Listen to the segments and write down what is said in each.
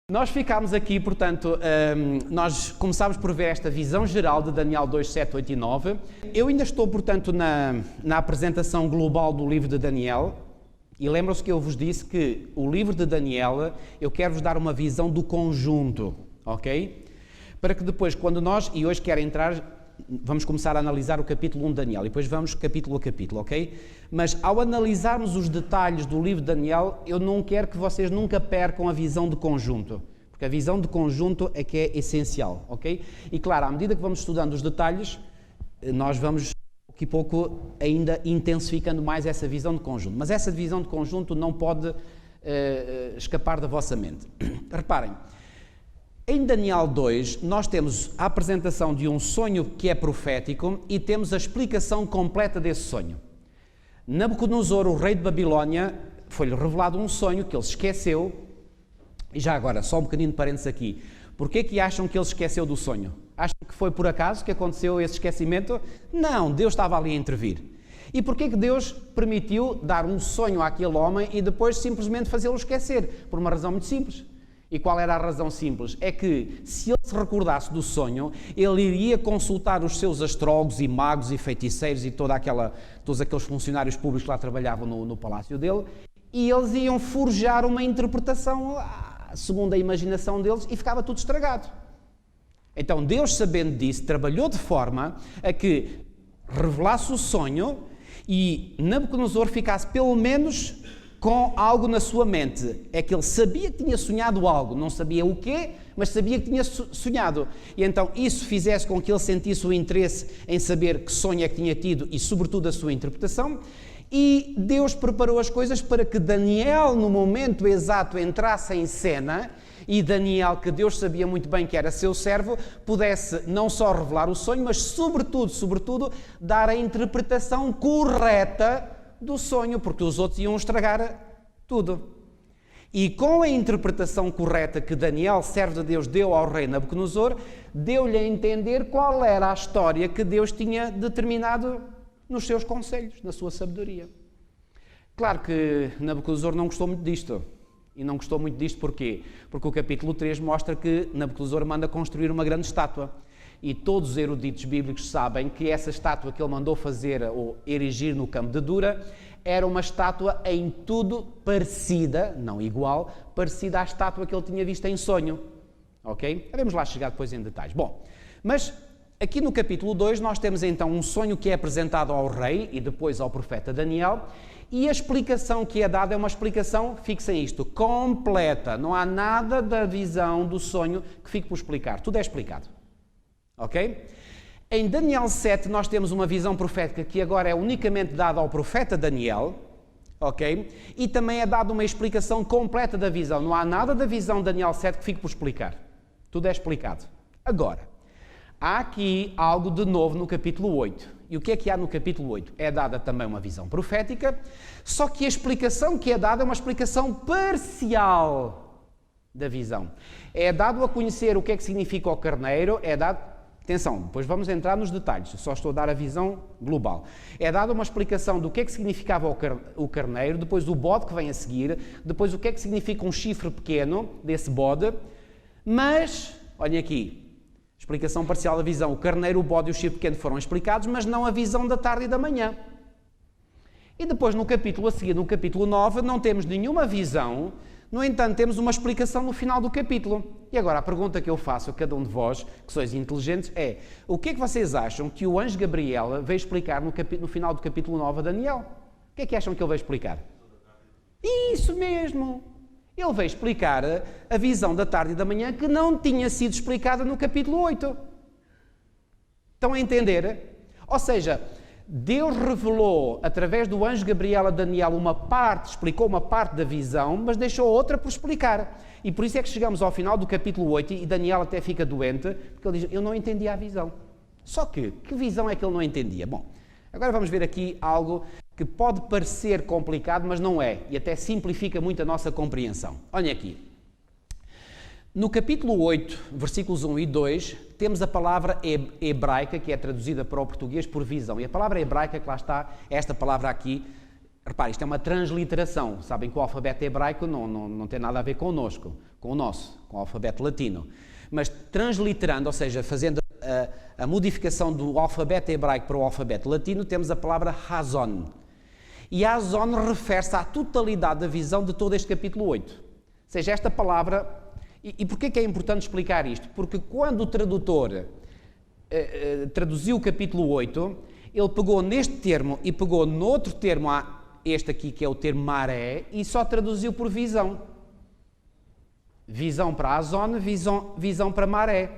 Nós ficámos aqui, portanto, nós começámos por ver esta visão geral de Daniel 2, 7, 8 e 9. Eu ainda estou, portanto, na apresentação global do livro de Daniel, e lembram-se que eu vos disse que o livro de Daniel, eu quero-vos dar uma visão do conjunto, ok? Para que depois, quando nós, e hoje quero entrar, vamos começar a analisar o capítulo 1 de Daniel, e depois vamos capítulo a capítulo, ok? Mas ao analisarmos os detalhes do livro de Daniel, eu não quero que vocês nunca percam a visão de conjunto, porque a visão de conjunto é que é essencial, ok? E claro, à medida que vamos estudando os detalhes, nós vamos, pouco a pouco, ainda intensificando mais essa visão de conjunto. Mas essa visão de conjunto não pode escapar da vossa mente. Reparem, em Daniel 2, nós temos a apresentação de um sonho que é profético e temos a explicação completa desse sonho. Nabucodonosor, o rei de Babilónia, foi-lhe revelado um sonho que ele esqueceu. E já agora, só um bocadinho de parênteses aqui. Porquê que acham que ele esqueceu do sonho? Acham que foi por acaso que aconteceu esse esquecimento? Não, Deus estava ali a intervir. E porquê que Deus permitiu dar um sonho àquele homem e depois simplesmente fazê-lo esquecer? Por uma razão muito simples. E qual era a razão simples? É que, se ele se recordasse do sonho, ele iria consultar os seus astrólogos e magos e feiticeiros e todos aqueles funcionários públicos que lá trabalhavam no palácio dele, e eles iam forjar uma interpretação segundo a imaginação deles e ficava tudo estragado. Então, Deus, sabendo disso, trabalhou de forma a que revelasse o sonho e Nabucodonosor ficasse pelo menos com algo na sua mente. É que ele sabia que tinha sonhado algo, não sabia o quê, mas sabia que tinha sonhado. E então isso fizesse com que ele sentisse o interesse em saber que sonho é que tinha tido e sobretudo a sua interpretação. E Deus preparou as coisas para que Daniel, no momento exato, entrasse em cena e Daniel, que Deus sabia muito bem que era seu servo, pudesse não só revelar o sonho, mas sobretudo, dar a interpretação correta do sonho, porque os outros iam estragar tudo. E com a interpretação correta que Daniel, servo de Deus, deu ao rei Nabucodonosor, deu-lhe a entender qual era a história que Deus tinha determinado nos seus conselhos, na sua sabedoria. Claro que Nabucodonosor não gostou muito disto. E não gostou muito disto porquê? Porque o capítulo 3 mostra que Nabucodonosor manda construir uma grande estátua. E todos os eruditos bíblicos sabem que essa estátua que ele mandou fazer ou erigir no campo de Dura era uma estátua em tudo parecida, não igual, parecida à estátua que ele tinha visto em sonho. Ok? Vamos lá chegar depois em detalhes. Bom, mas aqui no capítulo 2 nós temos então um sonho que é apresentado ao rei e depois ao profeta Daniel, e a explicação que é dada é uma explicação, fixem isto, completa. Não há nada da visão do sonho que fique por explicar. Tudo é explicado. Ok? Em Daniel 7 nós temos uma visão profética que agora é unicamente dada ao profeta Daniel, ok? E também é dada uma explicação completa da visão. Não há nada da visão de Daniel 7 que fique por explicar. Tudo é explicado. Agora, há aqui algo de novo no capítulo 8. E o que é que há no capítulo 8? É dada também uma visão profética, só que a explicação que é dada é uma explicação parcial da visão. É dado a conhecer o que é que significa o carneiro, é dado... Atenção, depois vamos entrar nos detalhes, só estou a dar a visão global. É dada uma explicação do que é que significava o carneiro, depois o bode que vem a seguir, depois o que é que significa um chifre pequeno desse bode, mas, olhem aqui, explicação parcial da visão, o carneiro, o bode e o chifre pequeno foram explicados, mas não a visão da tarde e da manhã. E depois no capítulo a seguir, no capítulo 9, não temos nenhuma visão. No entanto, temos uma explicação no final do capítulo. E agora, a pergunta que eu faço a cada um de vós, que sois inteligentes, é: o que é que vocês acham que o anjo Gabriel veio explicar no final do capítulo 9 a Daniel? O que é que acham que ele veio explicar? Isso mesmo! Ele veio explicar a visão da tarde e da manhã que não tinha sido explicada no capítulo 8. Estão a entender? Ou seja, Deus revelou, através do anjo Gabriel a Daniel, explicou uma parte da visão, mas deixou outra por explicar. E por isso é que chegamos ao final do capítulo 8 e Daniel até fica doente, porque ele diz: eu não entendi a visão. Só que visão é que ele não entendia? Bom, agora vamos ver aqui algo que pode parecer complicado, mas não é, e até simplifica muito a nossa compreensão. Olhem aqui. No capítulo 8, versículos 1 e 2, temos a palavra hebraica, que é traduzida para o português por visão. E a palavra hebraica que lá está, esta palavra aqui, repare, isto é uma transliteração. Sabem que o alfabeto hebraico não tem nada a ver connosco. com o nosso, com o alfabeto latino. Mas transliterando, ou seja, fazendo a modificação do alfabeto hebraico para o alfabeto latino, temos a palavra Hazon. E Hazon refere-se à totalidade da visão de todo este capítulo 8. Ou seja, esta palavra... E porquê que é importante explicar isto? Porque quando o tradutor traduziu o capítulo 8, ele pegou neste termo e pegou noutro termo, este aqui que é o termo maré, e só traduziu por visão. Visão para Hazon, visão para maré.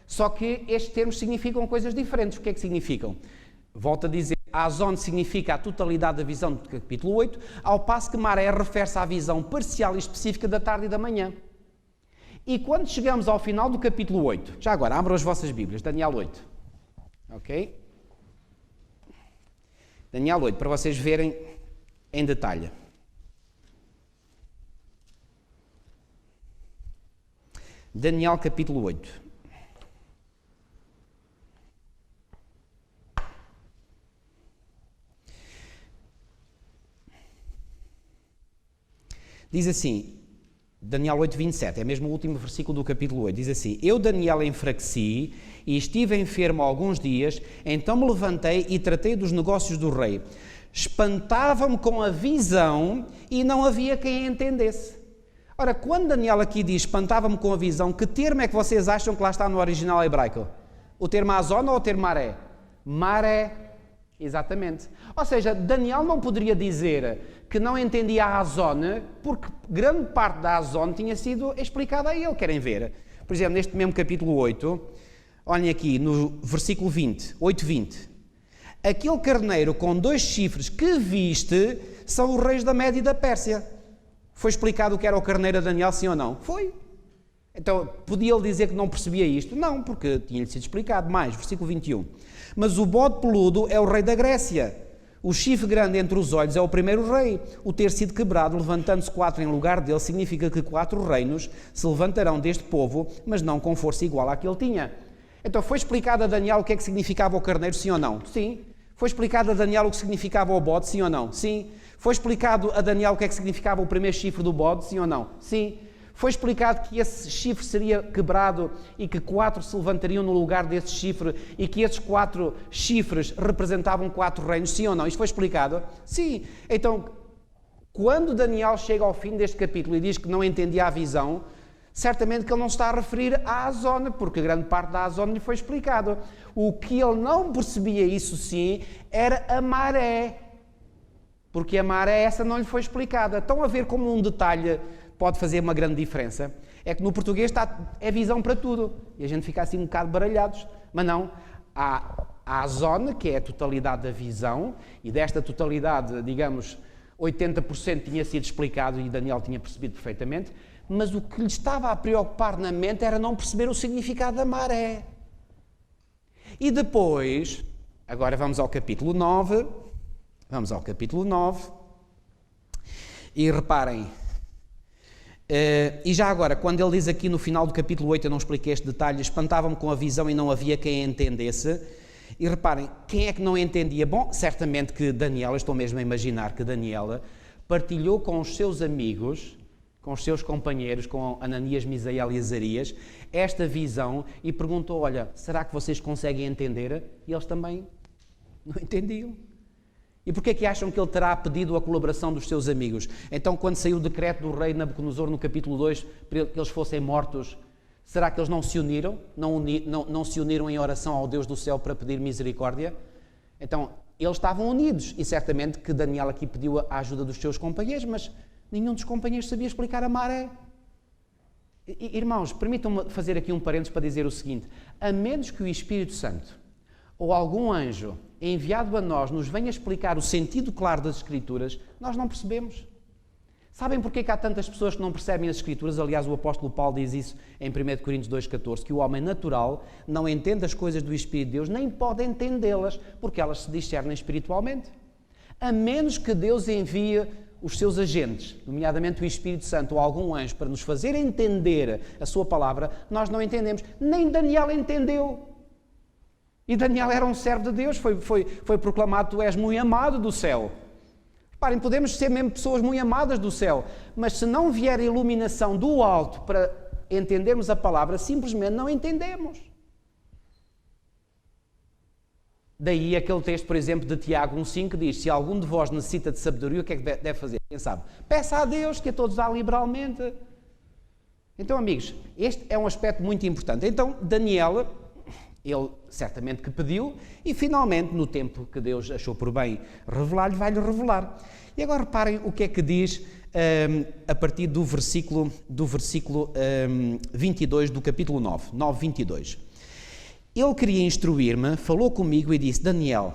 Só que estes termos significam coisas diferentes. O que é que significam? Volto a dizer, Hazon significa a totalidade da visão do capítulo 8, ao passo que maré refere-se à visão parcial e específica da tarde e da manhã. E quando chegamos ao final do capítulo 8, já agora, abram as vossas Bíblias, Daniel 8. Ok? Daniel 8, para vocês verem em detalhe. Daniel capítulo 8. Diz assim, Daniel 8, 27, é mesmo o último versículo do capítulo 8, diz assim: Eu, Daniel, enfraqueci e estive enfermo alguns dias, então me levantei e tratei dos negócios do rei. Espantava-me com a visão e não havia quem a entendesse. Ora, quando Daniel aqui diz espantava-me com a visão, que termo é que vocês acham que lá está no original hebraico? O termo Hazon ou o termo maré? Maré, exatamente. Ou seja, Daniel não poderia dizer que não entendia a Hazon, porque grande parte da Hazon tinha sido explicada a ele. Querem ver? Por exemplo, neste mesmo capítulo 8, olhem aqui no versículo 20, 8:20. Aquele carneiro com 2 chifres que viste são os reis da Média e da Pérsia. Foi explicado o que era o carneiro a Daniel, sim ou não? Foi. Então, podia ele dizer que não percebia isto? Não, porque tinha-lhe sido explicado. Mais, versículo 21. Mas o bode peludo é o rei da Grécia. O chifre grande entre os olhos é o primeiro rei. O ter sido quebrado, levantando-se 4 em lugar dele, significa que 4 reinos se levantarão deste povo, mas não com força igual à que ele tinha. Então, foi explicado a Daniel o que é que significava o carneiro, sim ou não? Sim. Foi explicado a Daniel o que significava o bode, sim ou não? Sim. Foi explicado a Daniel o que é que significava o primeiro chifre do bode, sim ou não? Sim. Foi explicado que esse chifre seria quebrado e que 4 se levantariam no lugar desse chifre e que esses 4 chifres representavam 4 reinos, sim ou não? Isto foi explicado? Sim. Então, quando Daniel chega ao fim deste capítulo e diz que não entendia a visão, certamente que ele não está a referir à Hazon, porque grande parte da Hazon lhe foi explicado. O que ele não percebia, isso sim, era a maré. Porque a maré essa não lhe foi explicada. Estão a ver como um detalhe pode fazer uma grande diferença? É que no português é visão para tudo. E a gente fica assim um bocado baralhados. Mas não. Há a Hazon, que é a totalidade da visão, e desta totalidade, digamos, 80% tinha sido explicado e Daniel tinha percebido perfeitamente, mas o que lhe estava a preocupar na mente era não perceber o significado da maré. E depois, agora vamos ao capítulo 9, e reparem, e já agora, quando ele diz aqui no final do capítulo 8, eu não expliquei este detalhe, espantava-me com a visão e não havia quem a entendesse, e reparem, quem é que não entendia? Bom, certamente que Daniel, eu estou mesmo a imaginar que Daniel partilhou com os seus amigos, com os seus companheiros, com Ananias, Misael e Azarias, esta visão e perguntou, olha, será que vocês conseguem entender? E eles também não entendiam. E porquê é que acham que ele terá pedido a colaboração dos seus amigos? Então, quando saiu o decreto do rei Nabucodonosor no capítulo 2, para que eles fossem mortos, será que eles não se uniram? Não se uniram em oração ao Deus do céu para pedir misericórdia? Então, eles estavam unidos. E certamente que Daniel aqui pediu a ajuda dos seus companheiros, mas nenhum dos companheiros sabia explicar a maré. Irmãos, permitam-me fazer aqui um parênteses para dizer o seguinte. A menos que o Espírito Santo ou algum anjo enviado a nós nos venha explicar o sentido claro das Escrituras, nós não percebemos. Sabem porque é que há tantas pessoas que não percebem as Escrituras? Aliás, o apóstolo Paulo diz isso em 1 Coríntios 2,14, que o homem natural não entende as coisas do Espírito de Deus, nem pode entendê-las, porque elas se discernem espiritualmente. A menos que Deus envie os seus agentes, nomeadamente o Espírito Santo ou algum anjo, para nos fazer entender a sua palavra, nós não entendemos. Nem Daniel entendeu. E Daniel era um servo de Deus, foi proclamado, tu és muito amado do céu. Reparem, podemos ser mesmo pessoas muito amadas do céu, mas se não vier a iluminação do alto para entendermos a palavra, simplesmente não entendemos. Daí aquele texto, por exemplo, de Tiago 1,5 que diz: se algum de vós necessita de sabedoria, o que é que deve fazer? Quem sabe? Peça a Deus, que a todos dá liberalmente. Então, amigos, este é um aspecto muito importante. Então, Daniel, ele certamente que pediu, e finalmente, no tempo que Deus achou por bem revelar-lhe, vai-lhe revelar. E agora reparem o que é que diz a partir do versículo 22 do capítulo 9, 22. Ele queria instruir-me, falou comigo e disse: Daniel,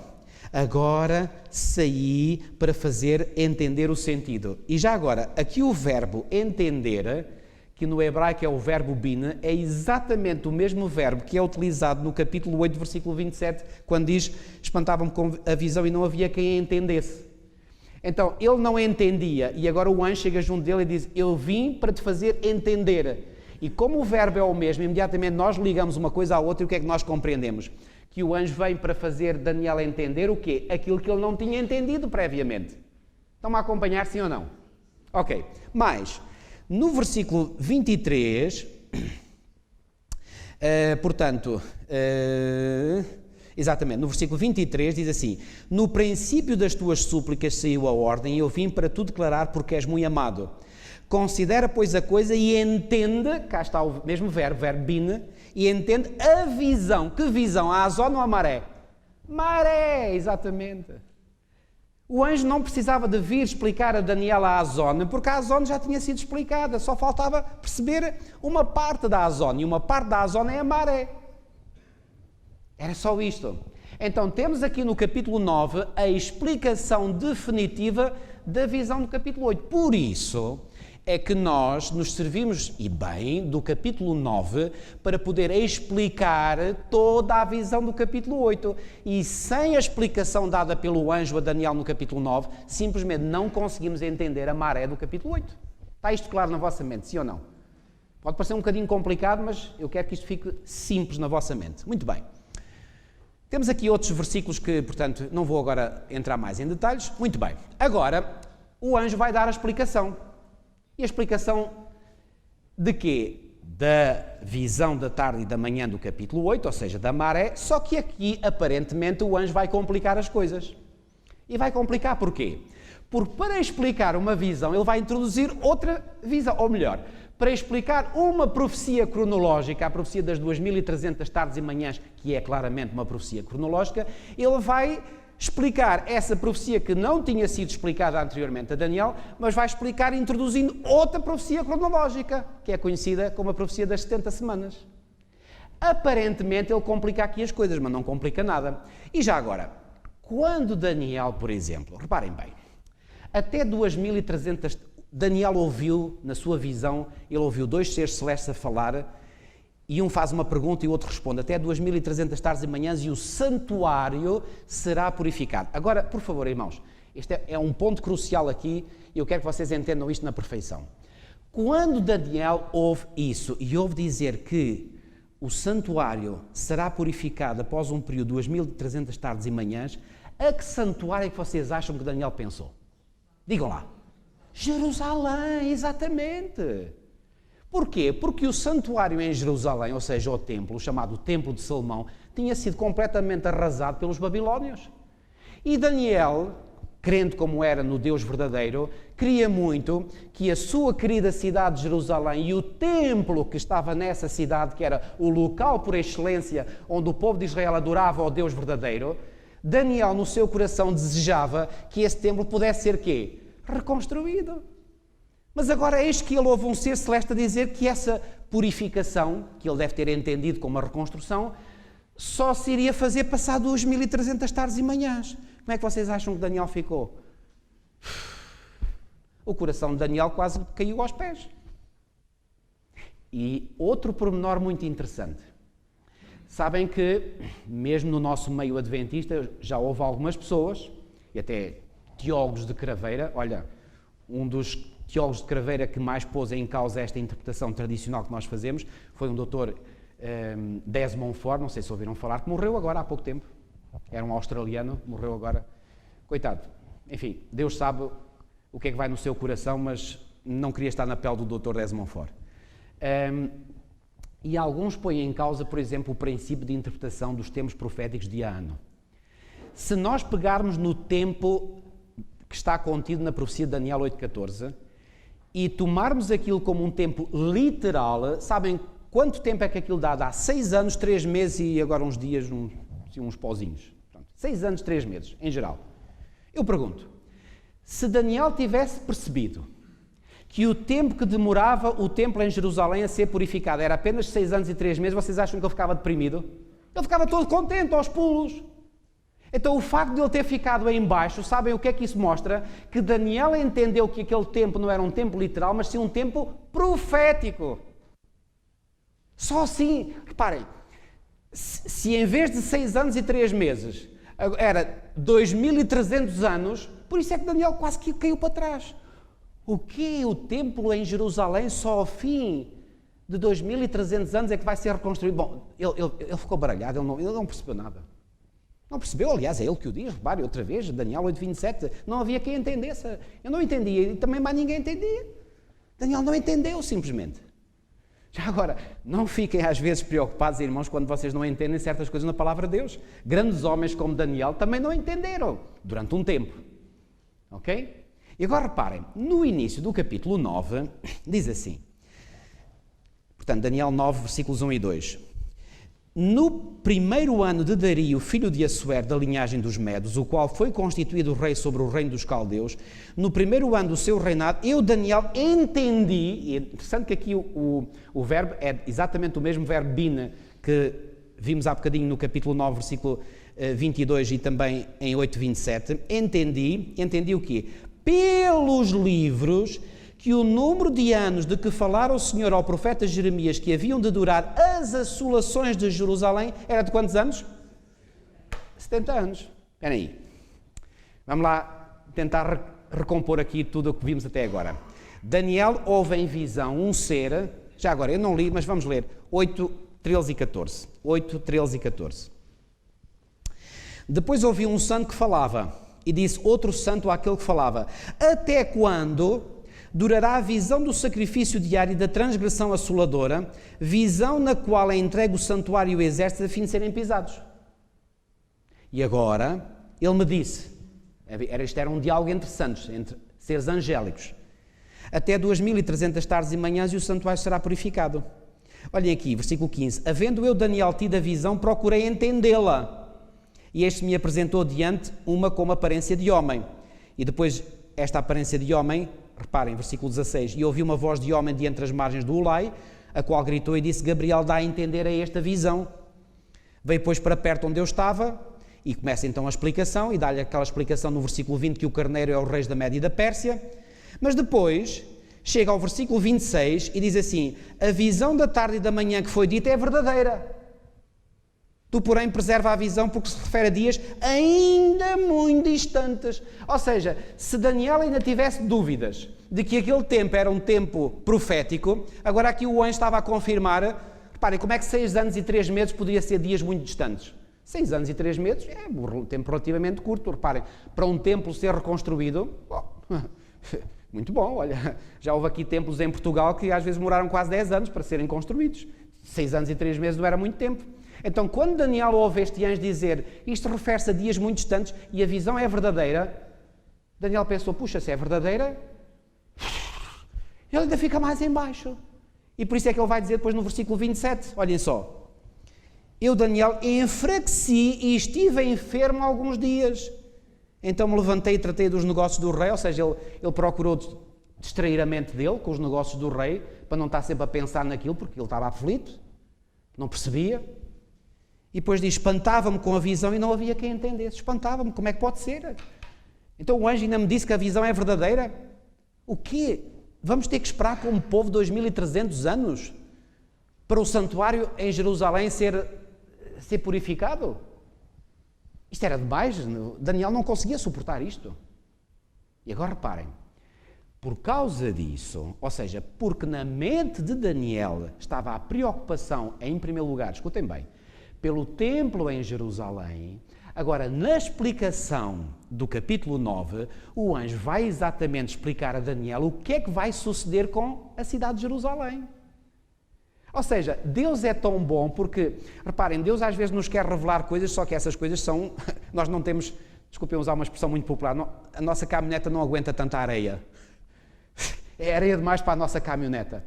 agora saí para fazer entender o sentido. E já agora, aqui o verbo entender, que no hebraico é o verbo bin, é exatamente o mesmo verbo que é utilizado no capítulo 8, versículo 27, quando diz: espantavam-me com a visão e não havia quem a entendesse. Então, ele não entendia, e agora o anjo chega junto dele e diz: eu vim para te fazer entender. E como o verbo é o mesmo, imediatamente nós ligamos uma coisa à outra e o que é que nós compreendemos? Que o anjo vem para fazer Daniel entender o quê? Aquilo que ele não tinha entendido previamente. Estão-me a acompanhar, sim ou não? Ok. Mas, no versículo 23, exatamente, no versículo 23 diz assim: no princípio das tuas súplicas saiu a ordem e eu vim para tu declarar porque és muito amado. Considera, pois, a coisa e entende, cá está o mesmo verbo bin, e entende a visão. Que visão? A Azon ou a maré? Maré, exatamente. O anjo não precisava de vir explicar a Daniel a Azon, porque a Azon já tinha sido explicada, só faltava perceber uma parte da Azon, e uma parte da Azon é a maré. Era só isto. Então, temos aqui no capítulo 9 a explicação definitiva da visão do capítulo 8. Por isso é que nós nos servimos, e bem, do capítulo 9 para poder explicar toda a visão do capítulo 8. E sem a explicação dada pelo anjo a Daniel no capítulo 9, simplesmente não conseguimos entender a maré do capítulo 8. Está isto claro na vossa mente, sim ou não? Pode parecer um bocadinho complicado, mas eu quero que isto fique simples na vossa mente. Muito bem. Temos aqui outros versículos que, portanto, não vou agora entrar mais em detalhes. Muito bem. Agora, o anjo vai dar a explicação. E a explicação de quê? Da visão da tarde e da manhã do capítulo 8, ou seja, da maré, só que aqui, aparentemente, o anjo vai complicar as coisas. E vai complicar porquê? Porque para explicar uma visão, ele vai introduzir outra visão, ou melhor, para explicar uma profecia cronológica, a profecia das 2300 tardes e manhãs, que é claramente uma profecia cronológica, ele vai explicar essa profecia que não tinha sido explicada anteriormente a Daniel, mas vai explicar introduzindo outra profecia cronológica, que é conhecida como a profecia das 70 semanas. Aparentemente ele complica aqui as coisas, mas não complica nada. E já agora, quando Daniel, por exemplo, reparem bem, até 2300, Daniel ouviu, na sua visão, ele ouviu dois seres celestes a falar, e um faz uma pergunta e o outro responde, até 2300 tardes e manhãs e o santuário será purificado. Agora, por favor, irmãos, este é um ponto crucial aqui e eu quero que vocês entendam isto na perfeição. Quando Daniel ouve isso e ouve dizer que o santuário será purificado após um período de 2300 tardes e manhãs, a que santuário é que vocês acham que Daniel pensou? Digam lá. Jerusalém, exatamente. Porquê? Porque o santuário em Jerusalém, ou seja, o templo, chamado Templo de Salomão, tinha sido completamente arrasado pelos babilónios. E Daniel, crente como era no Deus verdadeiro, queria muito que a sua querida cidade de Jerusalém e o templo que estava nessa cidade, que era o local por excelência onde o povo de Israel adorava ao Deus verdadeiro, Daniel, no seu coração, desejava que esse templo pudesse ser quê? Reconstruído. Mas agora eis que ele ouve um ser celeste a dizer que essa purificação, que ele deve ter entendido como uma reconstrução, só se iria fazer passar 2300 tardes e manhãs. Como é que vocês acham que Daniel ficou? O coração de Daniel quase caiu aos pés. E outro pormenor muito interessante. Sabem que, mesmo no nosso meio adventista, já houve algumas pessoas, e até teólogos de craveira, olha, um dos teólogos de craveira que mais pôs em causa esta interpretação tradicional que nós fazemos foi um doutor Desmond Ford, não sei se ouviram falar, que morreu agora há pouco tempo. Era um australiano, morreu agora. Coitado, enfim, Deus sabe o que é que vai no seu coração, mas não queria estar na pele do Dr. Desmond Ford. E alguns põem em causa, por exemplo, o princípio de interpretação dos tempos proféticos de ano. Se nós pegarmos no tempo que está contido na profecia de Daniel 8,14 e tomarmos aquilo como um tempo literal, sabem quanto tempo é que aquilo dá? Dá 6 anos, 3 meses e agora uns dias, uns pozinhos. 6 anos, 3 meses, em geral. Eu pergunto, se Daniel tivesse percebido que o tempo que demorava o templo em Jerusalém a ser purificado era apenas 6 anos e 3 meses, vocês acham que ele ficava deprimido? Ele ficava todo contente, aos pulos. Então o facto de ele ter ficado aí embaixo, sabem o que é que isso mostra? Que Daniel entendeu que aquele tempo não era um tempo literal, mas sim um tempo profético. Só assim, reparem, se em vez de 6 anos e 3 meses era 2.300 anos, por isso é que Daniel quase que caiu para trás. O quê? O templo em Jerusalém só ao fim de 2.300 anos é que vai ser reconstruído? Bom, ele ficou baralhado, ele não percebeu nada. Não percebeu, aliás, é ele que o diz, repare, outra vez, Daniel 8,27, não havia quem entendesse. Eu não entendia e também mais ninguém entendia. Daniel não entendeu, simplesmente. Já agora, não fiquem às vezes preocupados, irmãos, quando vocês não entendem certas coisas na palavra de Deus. Grandes homens como Daniel também não entenderam durante um tempo. Ok? E agora reparem, no início do capítulo 9, diz assim, portanto, Daniel 9, versículos 1 e 2. No primeiro ano de Dario, filho de Assuero, da linhagem dos Medos, o qual foi constituído rei sobre o reino dos caldeus, no primeiro ano do seu reinado, eu, Daniel, entendi, e é interessante que aqui o verbo é exatamente o mesmo verbo bina que vimos há bocadinho no capítulo 9, versículo 22 e também em 8:27, entendi o quê? Pelos livros que o número de anos de que falara o Senhor ao profeta Jeremias que haviam de durar as assolações de Jerusalém era de quantos anos? 70 anos. Espera aí. Vamos lá tentar recompor aqui tudo o que vimos até agora. Daniel ouve em visão um ser, já agora eu não li, mas vamos ler, 8, 13 e 14. 8, 13 e 14. Depois ouvi um santo que falava e disse outro santo àquele que falava, até quando durará a visão do sacrifício diário e da transgressão assoladora, visão na qual é entregue o santuário e o exército a fim de serem pisados. E agora, ele me disse, isto era um diálogo entre santos, entre seres angélicos, até 2.300 tardes e manhãs e o santuário será purificado. Olhem aqui, versículo 15, havendo eu, Daniel, tido a visão, procurei entendê-la, e este me apresentou diante uma como aparência de homem, e depois esta aparência de homem, reparem, versículo 16, e ouvi uma voz de homem de entre as margens do Ulai, a qual gritou e disse, Gabriel, dá a entender a esta visão. Veio, pois, para perto onde eu estava, e começa então a explicação, e dá-lhe aquela explicação no versículo 20, que o carneiro é o rei da Média e da Pérsia, mas depois chega ao versículo 26 e diz assim, a visão da tarde e da manhã que foi dita é verdadeira. Tu, porém, preserva a visão porque se refere a dias ainda muito distantes. Ou seja, se Daniel ainda tivesse dúvidas de que aquele tempo era um tempo profético, agora aqui o anjo estava a confirmar, reparem, como é que 6 anos e 3 meses poderia ser dias muito distantes? 6 anos e 3 meses é um tempo relativamente curto, reparem, para um templo ser reconstruído, muito bom, olha, já houve aqui templos em Portugal que às vezes demoraram quase 10 anos para serem construídos. 6 anos e 3 meses não era muito tempo. Então, quando Daniel ouve este anjo dizer isto refere-se a dias muito distantes e a visão é verdadeira, Daniel pensou, puxa, se é verdadeira, ele ainda fica mais em baixo. E por isso é que ele vai dizer depois no versículo 27, olhem só, eu, Daniel, enfraqueci e estive enfermo alguns dias. Então me levantei e tratei dos negócios do rei, ou seja, ele procurou distrair a mente dele com os negócios do rei, para não estar sempre a pensar naquilo, porque ele estava aflito, não percebia. E depois diz, espantava-me com a visão e não havia quem entendesse. Espantava-me, como é que pode ser? Então o anjo ainda me disse que a visão é verdadeira? O quê? Vamos ter que esperar como povo 2.300 anos para o santuário em Jerusalém ser purificado? Isto era demais. Daniel não conseguia suportar isto. E agora reparem, por causa disso, ou seja, porque na mente de Daniel estava a preocupação, em primeiro lugar, escutem bem, pelo templo em Jerusalém, Agora, na explicação do capítulo 9, o anjo vai exatamente explicar a Daniel o que é que vai suceder com a cidade de Jerusalém. Ou seja, Deus é tão bom porque, reparem, Deus às vezes nos quer revelar coisas, só que essas coisas são, nós não temos, desculpem usar uma expressão muito popular, a nossa caminhoneta não aguenta tanta areia. É areia demais para a nossa caminhoneta.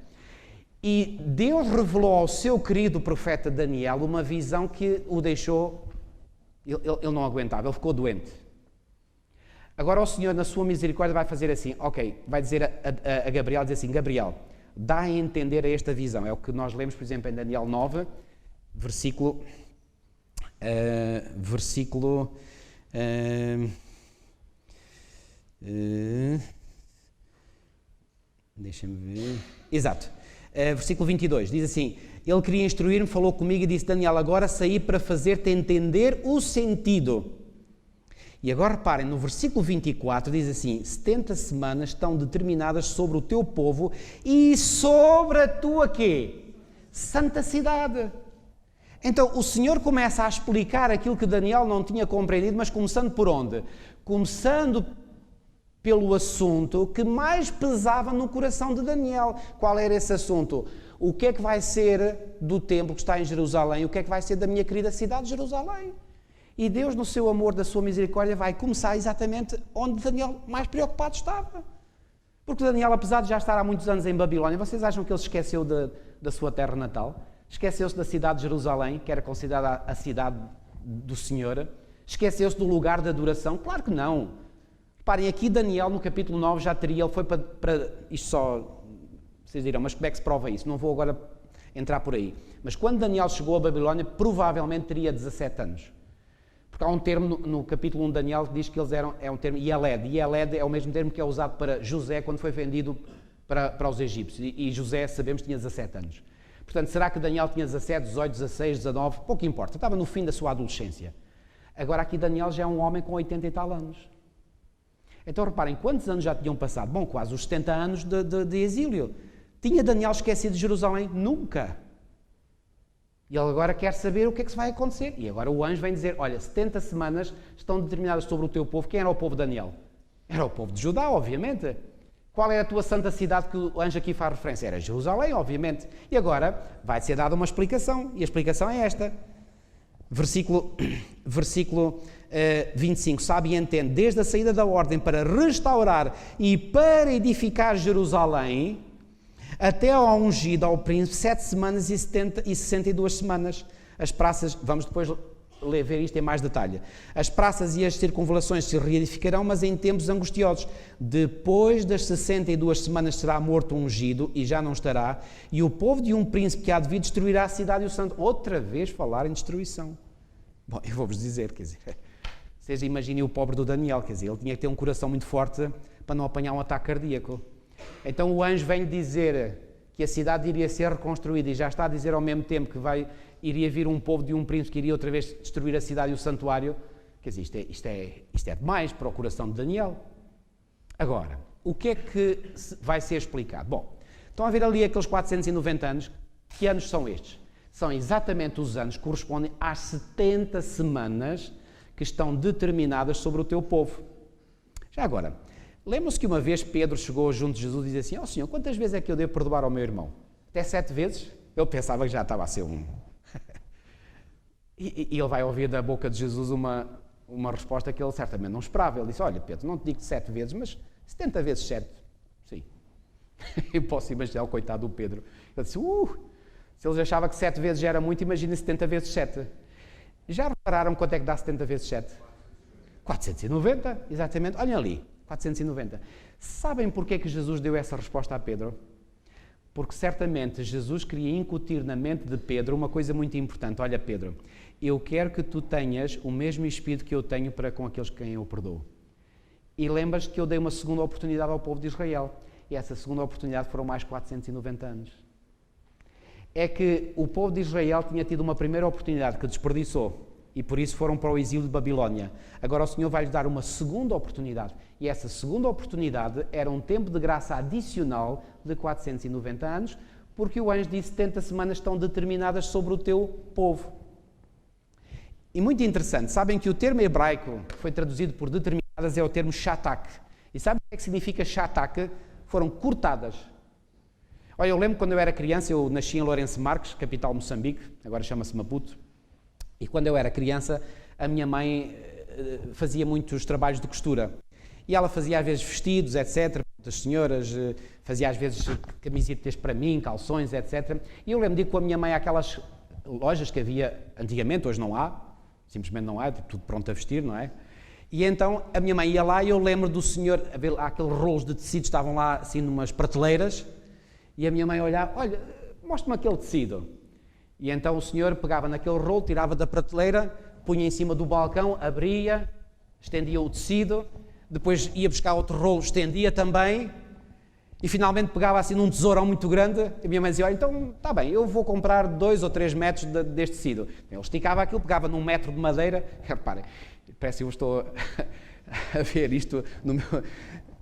E Deus revelou ao seu querido profeta Daniel uma visão que o deixou, ele não aguentava, ele ficou doente. Agora o Senhor, na sua misericórdia, vai fazer assim, ok, vai dizer a Gabriel, dizer assim, Gabriel, dá a entender a esta visão. É o que nós lemos, por exemplo, em Daniel 9, versículo deixem-me ver. Exato. Versículo 22. Diz assim, ele queria instruir-me, falou comigo e disse, Daniel, agora saí para fazer-te entender o sentido. E agora reparem, no versículo 24 diz assim, 70 semanas estão determinadas sobre o teu povo e sobre a tua quê? Santa cidade. Então o Senhor começa a explicar aquilo que Daniel não tinha compreendido, mas começando por onde? Começando pelo assunto que mais pesava no coração de Daniel. Qual era esse assunto? O que é que vai ser do templo que está em Jerusalém? O que é que vai ser da minha querida cidade de Jerusalém? E Deus, no seu amor, da sua misericórdia, vai começar exatamente onde Daniel mais preocupado estava. Porque Daniel, apesar de já estar há muitos anos em Babilónia, vocês acham que ele se esqueceu da sua terra natal? Esqueceu-se da cidade de Jerusalém, que era considerada a cidade do Senhor? Esqueceu-se do lugar de adoração? Claro que não. Reparem, aqui Daniel, no capítulo 9, já teria, ele foi para isto só, vocês dirão, mas como é que se prova isso? Não vou agora entrar por aí. Mas quando Daniel chegou a Babilónia, provavelmente teria 17 anos. Porque há um termo no capítulo 1 de Daniel que diz que eles é um termo Yeled. Yeled é o mesmo termo que é usado para José quando foi vendido para os egípcios. E José, sabemos, tinha 17 anos. Portanto, será que Daniel tinha 17, 18, 16, 19? Pouco importa. Estava no fim da sua adolescência. Agora aqui Daniel já é um homem com 80 e tal anos. Então reparem, quantos anos já tinham passado? Bom, quase os 70 anos de exílio. Tinha Daniel esquecido de Jerusalém? Nunca. E ele agora quer saber o que é que se vai acontecer. E agora o anjo vem dizer, olha, 70 semanas estão determinadas sobre o teu povo. Quem era o povo de Daniel? Era o povo de Judá, obviamente. Qual é a tua santa cidade que o anjo aqui faz referência? Era Jerusalém, obviamente. E agora vai ser dada uma explicação. E a explicação é esta. Versículo 25. Sabe e entende, desde a saída da ordem para restaurar e para edificar Jerusalém, até ao ungido, ao príncipe, 7 semanas e 62 semanas. As praças, vamos depois ver isto em mais detalhe. As praças e as circunvalações se reedificarão, mas em tempos angustiosos. Depois das 62 semanas será morto o ungido, e já não estará, e o povo de um príncipe que há de vir destruirá a cidade e o santo. Outra vez falar em destruição. Bom, eu vou-vos dizer, quer dizer, vocês imaginem o pobre do Daniel, quer dizer, ele tinha que ter um coração muito forte para não apanhar um ataque cardíaco. Então o anjo vem dizer que a cidade iria ser reconstruída e já está a dizer ao mesmo tempo que iria vir um povo de um príncipe que iria outra vez destruir a cidade e o santuário. Quer dizer, isto é demais para o coração de Daniel. Agora, o que é que vai ser explicado? Bom, estão a ver ali aqueles 490 anos. Que anos são estes? São exatamente os anos que correspondem às 70 semanas que estão determinadas sobre o teu povo. Já agora, lembram-se que uma vez Pedro chegou junto de Jesus e disse assim, Senhor, quantas vezes é que eu devo perdoar ao meu irmão? Até 7 vezes? Ele pensava que já estava a ser um... e ele vai ouvir da boca de Jesus uma resposta que ele certamente não esperava. Ele disse, olha Pedro, não te digo 7 vezes, mas 70 vezes 7. Sim. Eu posso imaginar o coitado do Pedro. Ele disse, se eles achavam que 7 vezes já era muito, imagina 70 vezes 7. Já repararam quanto é que dá 70 vezes 7? 490, exatamente. Olhem ali. 490. Sabem porque é que Jesus deu essa resposta a Pedro? Porque certamente Jesus queria incutir na mente de Pedro uma coisa muito importante. Olha Pedro, eu quero que tu tenhas o mesmo espírito que eu tenho para com aqueles que quem eu perdoo. E lembras que eu dei uma segunda oportunidade ao povo de Israel. E essa segunda oportunidade foram mais 490 anos. É que o povo de Israel tinha tido uma primeira oportunidade que desperdiçou. E por isso foram para o exílio de Babilónia. Agora o Senhor vai-lhes dar uma segunda oportunidade. E essa segunda oportunidade era um tempo de graça adicional de 490 anos, porque o anjo disse 70 semanas estão determinadas sobre o teu povo. E muito interessante, sabem que o termo hebraico que foi traduzido por determinadas é o termo shatak. E sabem o que é que significa shatak? Foram cortadas. Olha, eu lembro quando eu era criança, eu nasci em Lourenço Marques, capital de Moçambique, agora chama-se Maputo, e quando eu era criança, a minha mãe fazia muitos trabalhos de costura. E ela fazia às vezes vestidos, etc. As senhoras fazia às vezes camisetas para mim, calções, etc. E eu lembro de ir com a minha mãe àquelas lojas que havia antigamente, hoje não há, simplesmente não há, tudo pronto a vestir, não é? E então a minha mãe ia lá e eu lembro do senhor, aqueles rolos de tecido estavam lá assim numas prateleiras, e a minha mãe olhava, olha, mostra-me aquele tecido. E então o senhor pegava naquele rolo, tirava da prateleira, punha em cima do balcão, abria, estendia o tecido, depois ia buscar outro rolo, estendia também, e finalmente pegava assim num tesourão muito grande, e a minha mãe dizia, olha, então está bem, eu vou comprar 2 ou 3 metros deste tecido. Ele esticava aquilo, pegava num metro de madeira, reparem, parece que eu estou a ver isto no meu...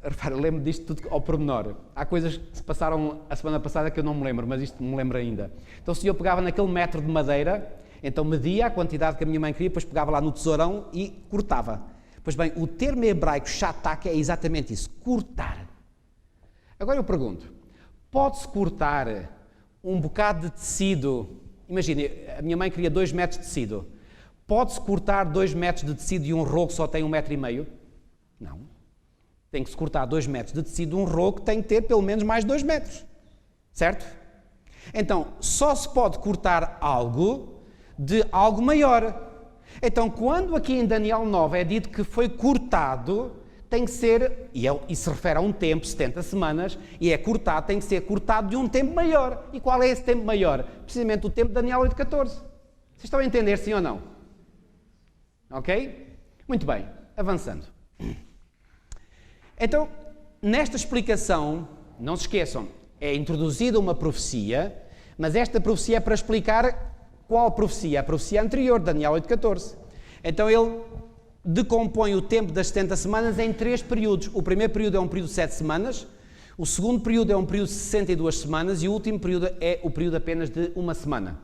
Reparem, eu lembro disto tudo ao pormenor. Há coisas que se passaram a semana passada que eu não me lembro, mas isto me lembro ainda. Então o senhor pegava naquele metro de madeira, então media a quantidade que a minha mãe queria, depois pegava lá no tesourão e cortava. Pois bem, o termo hebraico shatak é exatamente isso, cortar. Agora eu pergunto, pode-se cortar um bocado de tecido? Imagine, a minha mãe queria 2 metros de tecido. Pode-se cortar 2 metros de tecido de um rolo que só tem 1,5 metro? Não. Tem que se cortar 2 metros de tecido de um rolo que tem que ter pelo menos mais 2 metros. Certo? Então, só se pode cortar algo de algo maior. Então, quando aqui em Daniel 9 é dito que foi cortado, tem que ser, e se refere a um tempo, 70 semanas, e é cortado, tem que ser cortado de um tempo maior. E qual é esse tempo maior? Precisamente o tempo de Daniel 8,14. Vocês estão a entender, sim ou não? Ok? Muito bem, avançando. Então, nesta explicação, não se esqueçam, é introduzida uma profecia, mas esta profecia é para explicar qual profecia? A profecia anterior, Daniel 8,14. Então ele decompõe o tempo das 70 semanas em 3 períodos. O primeiro período é um período de 7 semanas, o segundo período é um período de 62 semanas e o último período é o período apenas de 1 semana.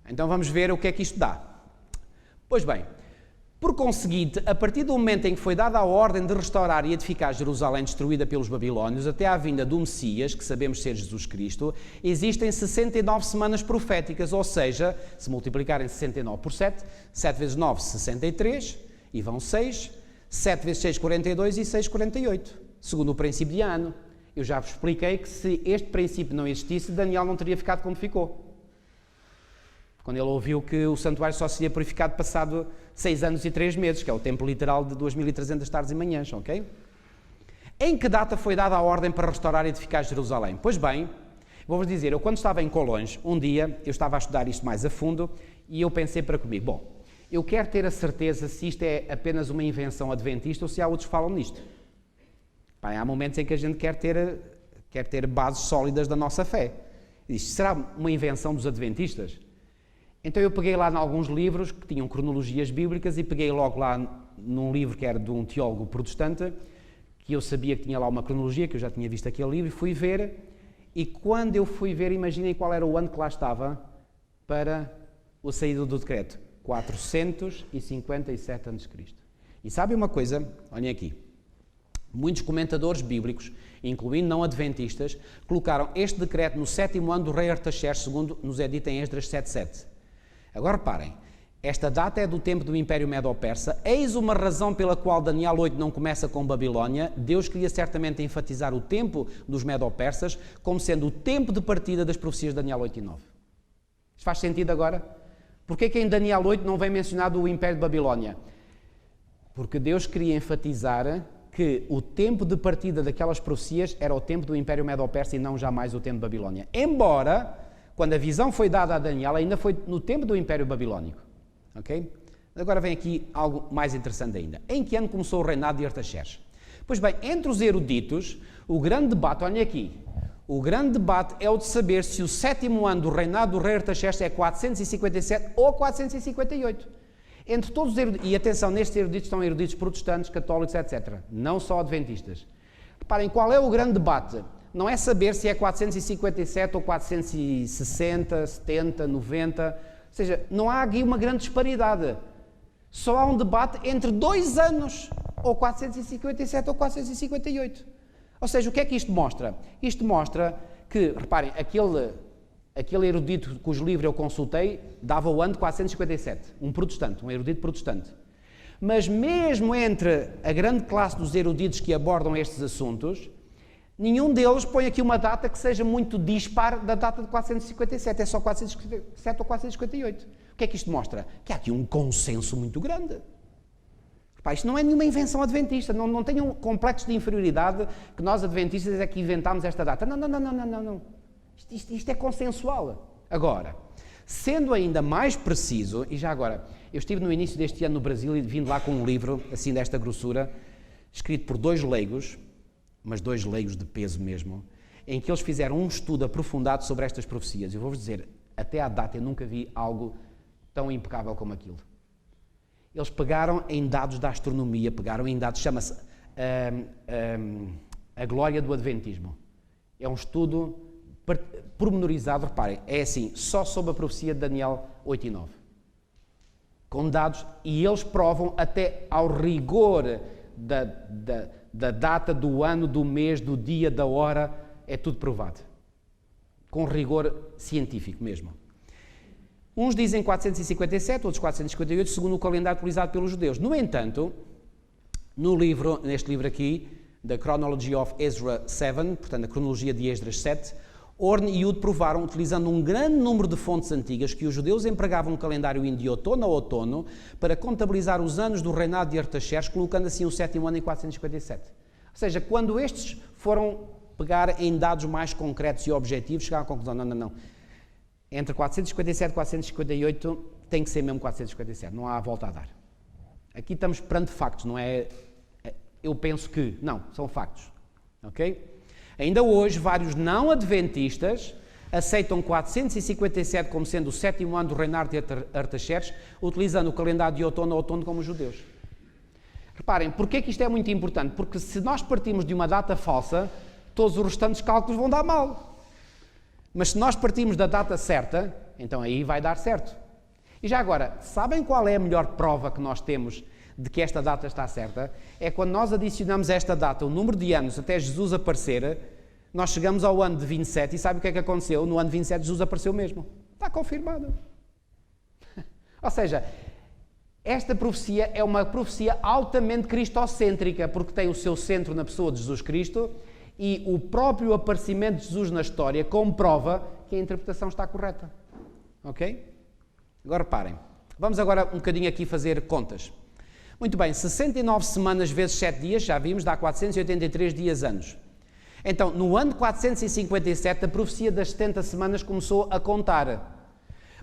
Então vamos ver o que é que isto dá. Pois bem, por conseguinte, a partir do momento em que foi dada a ordem de restaurar e edificar Jerusalém destruída pelos babilónios, até à vinda do Messias, que sabemos ser Jesus Cristo, existem 69 semanas proféticas, ou seja, se multiplicarem 69 por 7, 7 vezes 9, 63, e vão 6, 7 vezes 6, 42 e 6, 48, segundo o princípio de ano. Eu já vos expliquei que se este princípio não existisse, Daniel não teria ficado como ficou. Quando ele ouviu que o santuário só seria purificado passado 6 anos e 3 meses, que é o tempo literal de 2.300 tardes e manhãs, ok? Em que data foi dada a ordem para restaurar e edificar Jerusalém? Pois bem, vou-vos dizer, eu quando estava em Colões, um dia, eu estava a estudar isto mais a fundo, e eu pensei para comigo, bom, eu quero ter a certeza se isto é apenas uma invenção adventista ou se há outros que falam nisto. Bem, há momentos em que a gente quer ter bases sólidas da nossa fé. E diz, será uma invenção dos adventistas? Então eu peguei lá em alguns livros que tinham cronologias bíblicas e peguei logo lá num livro que era de um teólogo protestante, que eu sabia que tinha lá uma cronologia, que eu já tinha visto aquele livro, e fui ver, e quando eu fui ver, imaginem qual era o ano que lá estava para a saída do decreto, 457 a.C. E sabem uma coisa? Olhem aqui, muitos comentadores bíblicos, incluindo não adventistas, colocaram este decreto no 7º ano do rei Artaxerxes II, nos é dito em Esdras 7.7. Agora reparem, esta data é do tempo do Império Medo-Persa, eis uma razão pela qual Daniel 8 não começa com Babilónia. Deus queria certamente enfatizar o tempo dos Medo-Persas como sendo o tempo de partida das profecias de Daniel 8 e 9. Isto faz sentido agora? Porquê é que em Daniel 8 não vem mencionado o Império de Babilónia? Porque Deus queria enfatizar que o tempo de partida daquelas profecias era o tempo do Império Medo-Persa e não jamais o tempo de Babilónia. Embora, quando a visão foi dada a Daniel, ainda foi no tempo do Império Babilónico. Ok? Agora vem aqui algo mais interessante ainda. Em que ano começou o reinado de Artaxerxes? Pois bem, entre os eruditos, o grande debate, olhem aqui, o grande debate é o de saber se o 7º ano do reinado do rei Artaxerxes é 457 ou 458. Entre todos os eruditos, e atenção, nestes eruditos estão eruditos protestantes, católicos, etc. Não só adventistas. Reparem, qual é o grande debate? Não é saber se é 457 ou 460, 70, 90, seja, não há aqui uma grande disparidade. Só há um debate entre 2 anos, ou 457 ou 458. Ou seja, o que é que isto mostra? Isto mostra que, reparem, aquele erudito cujo livro eu consultei dava o ano de 457, um erudito protestante. Mas mesmo entre a grande classe dos eruditos que abordam estes assuntos, nenhum deles põe aqui uma data que seja muito dispar da data de 457, é só 457 ou 458. O que é que isto mostra? Que há aqui um consenso muito grande. Repá, isto não é nenhuma invenção adventista, não tenham complexo de inferioridade que nós adventistas é que inventámos esta data. Não. Isto é consensual. Agora, sendo ainda mais preciso, e já agora, eu estive no início deste ano no Brasil e vim lá com um livro, assim desta grossura, escrito por 2 leigos, mas 2 leigos de peso mesmo, em que eles fizeram um estudo aprofundado sobre estas profecias. Eu vou-vos dizer, até à data eu nunca vi algo tão impecável como aquilo. Eles pegaram em dados da astronomia, pegaram em dados, chama-se a glória do adventismo. É um estudo pormenorizado, reparem, é assim, só sobre a profecia de Daniel 8 e 9. Com dados, e eles provam até ao rigor da data, do ano, do mês, do dia, da hora, é tudo provado. Com rigor científico mesmo. Uns dizem 457, outros 458, segundo o calendário utilizado pelos judeus. No entanto, neste livro aqui, The Chronology of Ezra 7, portanto, a cronologia de Esdras 7, Orne e Yud provaram, utilizando um grande número de fontes antigas, que os judeus empregavam um calendário indo de outono a outono para contabilizar os anos do reinado de Artaxerxes, colocando assim o 7º ano em 457. Ou seja, quando estes foram pegar em dados mais concretos e objetivos, chegaram à conclusão, não. Entre 457 e 458 tem que ser mesmo 457, não há volta a dar. Aqui estamos perante factos, não é eu penso que, não, são factos. Ok? Ainda hoje, vários não adventistas aceitam 457 como sendo o 7º ano do reinado de Artaxerxes, utilizando o calendário de outono a outono como os judeus. Reparem, porquê que isto é muito importante? Porque se nós partimos de uma data falsa, todos os restantes cálculos vão dar mal. Mas se nós partimos da data certa, então aí vai dar certo. E já agora, sabem qual é a melhor prova que nós temos de que esta data está certa? É quando nós adicionamos a esta data o número de anos até Jesus aparecer, nós chegamos ao ano de 27 e sabe o que é que aconteceu? No ano de 27 Jesus apareceu mesmo. Está confirmado. Ou seja, esta profecia é uma profecia altamente cristocêntrica, porque tem o seu centro na pessoa de Jesus Cristo e o próprio aparecimento de Jesus na história comprova que a interpretação está correta. Ok? Agora reparem. Vamos agora um bocadinho aqui fazer contas. Muito bem, 69 semanas vezes 7 dias, já vimos, dá 483 dias anos. Então, no ano de 457, a profecia das 70 semanas começou a contar.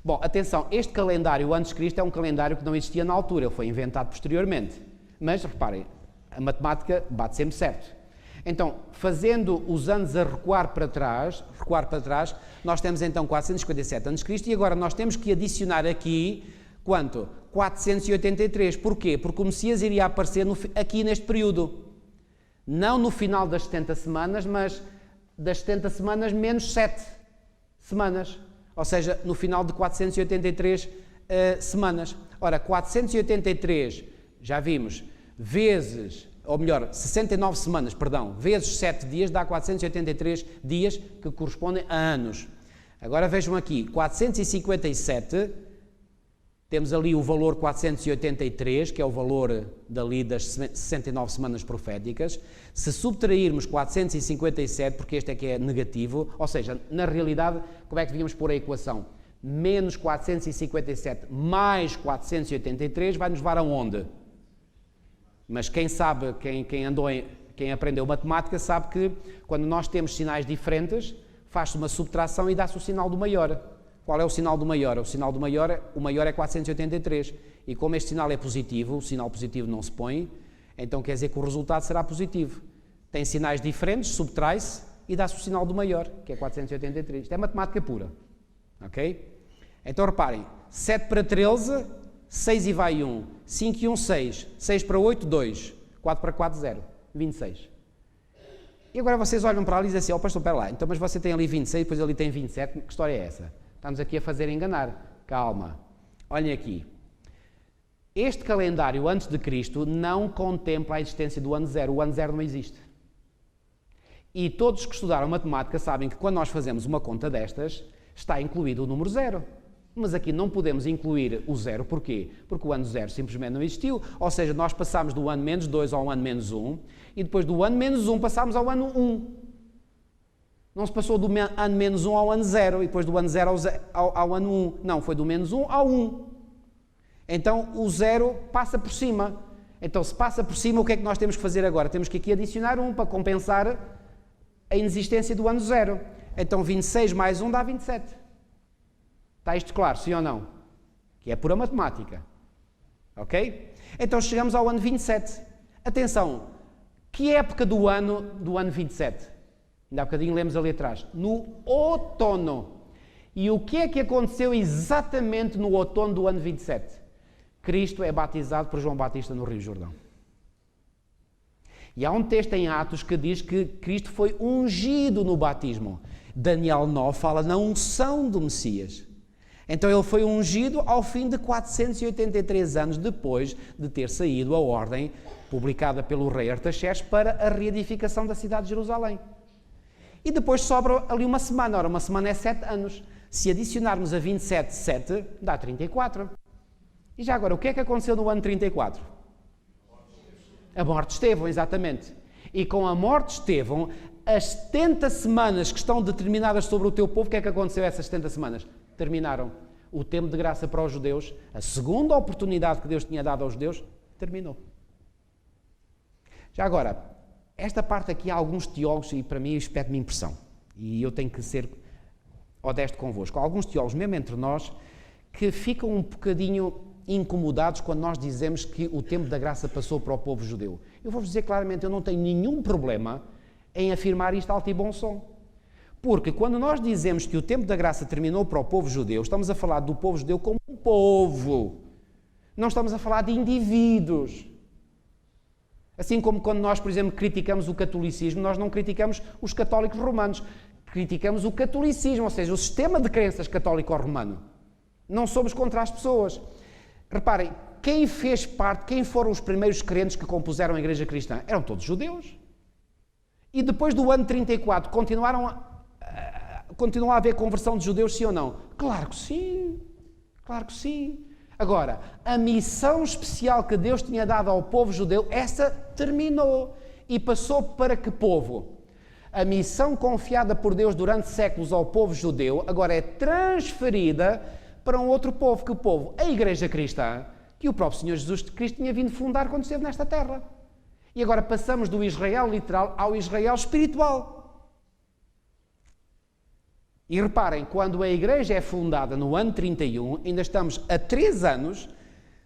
Bom, atenção, este calendário antes de Cristo é um calendário que não existia na altura, ele foi inventado posteriormente. Mas, reparem, a matemática bate sempre certo. Então, fazendo os anos a recuar para trás, nós temos então 457 a.C. e agora nós temos que adicionar aqui, quanto? 483. Porquê? Porque o Messias iria aparecer aqui neste período. Não no final das 70 semanas, mas das 70 semanas menos 7 semanas. Ou seja, no final de 483 semanas. Ora, 483, já vimos, vezes, ou melhor, 69 semanas, perdão, vezes 7 dias, dá 483 dias, que correspondem a anos. Agora vejam aqui, 457... Temos ali o valor 483, que é o valor dali das 69 semanas proféticas. Se subtrairmos 457, porque este é que é negativo, ou seja, na realidade, como é que devíamos pôr a equação? Menos 457 mais 483 vai nos levar aonde? Mas quem sabe, quem aprendeu matemática sabe que quando nós temos sinais diferentes, faz-se uma subtração e dá-se o sinal do maior. Qual é o sinal do maior? O sinal do maior, o maior é 483. E como este sinal é positivo, o sinal positivo não se põe, então quer dizer que o resultado será positivo. Tem sinais diferentes, subtrai-se e dá-se o sinal do maior, que é 483. Isto é matemática pura. Ok? Então reparem, 7 para 13, 6 e vai 1. 5 e 1, 6. 6 para 8, 2. 4 para 4, 0. 26. E agora vocês olham para ali e dizem assim, ó pastor, espera lá, então mas você tem ali 26, depois ali tem 27, que história é essa? Estamos aqui a fazer enganar. Calma. Olhem aqui. Este calendário antes de Cristo não contempla a existência do ano zero. O ano zero não existe. E todos que estudaram matemática sabem que quando nós fazemos uma conta destas, está incluído o número zero. Mas aqui não podemos incluir o zero. Porquê? Porque o ano zero simplesmente não existiu. Ou seja, nós passamos do ano menos 2 ao ano menos 1 e depois do ano menos 1 passámos ao ano 1. Não se passou do ano menos 1 ao ano 0 e depois do ano 0 ao ano 1. Não, foi do menos 1 ao 1. Então o 0 passa por cima. Então se passa por cima, o que é que nós temos que fazer agora? Temos que aqui adicionar 1 para compensar a inexistência do ano 0. Então 26 mais 1 dá 27. Está isto claro, sim ou não? Que é pura matemática. Ok? Então chegamos ao ano 27. Atenção, que época do ano 27? Ainda há bocadinho lemos ali atrás. No outono. E o que é que aconteceu exatamente no outono do ano 27? Cristo é batizado por João Batista no Rio Jordão. E há um texto em Atos que diz que Cristo foi ungido no batismo. Daniel 9 fala na unção do Messias. Então ele foi ungido ao fim de 483 anos depois de ter saído a ordem publicada pelo rei Artaxerxes para a reedificação da cidade de Jerusalém. E depois sobra ali uma semana. Ora, uma semana é 7 anos. Se adicionarmos a 27, 7, dá 34. E já agora, o que é que aconteceu no ano 34? A morte de Estevão, exatamente. E com a morte de Estevão, as 70 semanas que estão determinadas sobre o teu povo, o que é que aconteceu essas 70 semanas? Terminaram. O tempo de graça para os judeus, a segunda oportunidade que Deus tinha dado aos judeus, terminou. Já agora, esta parte aqui há alguns teólogos, e para mim isto pede-me impressão, e eu tenho que ser honesto convosco, há alguns teólogos, mesmo entre nós, que ficam um bocadinho incomodados quando nós dizemos que o tempo da graça passou para o povo judeu. Eu vou-vos dizer claramente, eu não tenho nenhum problema em afirmar isto alto e bom som. Porque quando nós dizemos que o tempo da graça terminou para o povo judeu, estamos a falar do povo judeu como um povo. Não estamos a falar de indivíduos. Assim como quando nós, por exemplo, criticamos o catolicismo, nós não criticamos os católicos romanos. Criticamos o catolicismo, ou seja, o sistema de crenças católico-romano. Não somos contra as pessoas. Reparem, quem fez parte, quem foram os primeiros crentes que compuseram a Igreja Cristã? Eram todos judeus. E depois do ano 34, continua a haver conversão de judeus, sim ou não? Claro que sim. Claro que sim. Agora, a missão especial que Deus tinha dado ao povo judeu, essa terminou. E passou para que povo? A missão confiada por Deus durante séculos ao povo judeu, agora é transferida para um outro povo. Que povo? A Igreja Cristã, que o próprio Senhor Jesus Cristo tinha vindo fundar quando esteve nesta terra. E agora passamos do Israel literal ao Israel espiritual. E reparem, quando a Igreja é fundada no ano 31, ainda estamos a 3 anos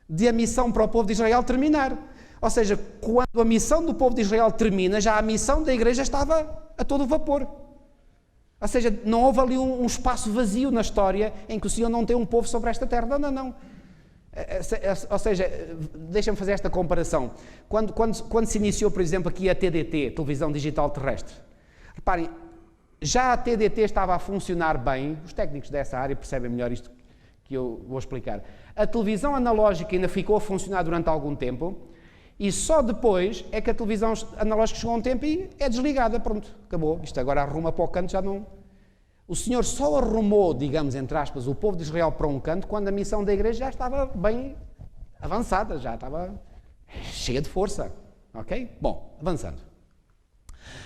de a missão para o povo de Israel terminar. Ou seja, quando a missão do povo de Israel termina, já a missão da Igreja estava a todo vapor. Ou seja, não houve ali um espaço vazio na história em que o Senhor não tem um povo sobre esta terra. Não. Ou seja, deixa-me fazer esta comparação. Quando se iniciou, por exemplo, aqui a TDT, Televisão Digital Terrestre, reparem, já a TDT estava a funcionar bem, os técnicos dessa área percebem melhor isto que eu vou explicar. A televisão analógica ainda ficou a funcionar durante algum tempo e só depois é que a televisão analógica chegou a um tempo e é desligada, pronto, acabou. Isto agora arruma para o canto, já não... O Senhor só arrumou, digamos, entre aspas, o povo de Israel para um canto quando a missão da igreja já estava bem avançada, já estava cheia de força, ok? Bom, avançando.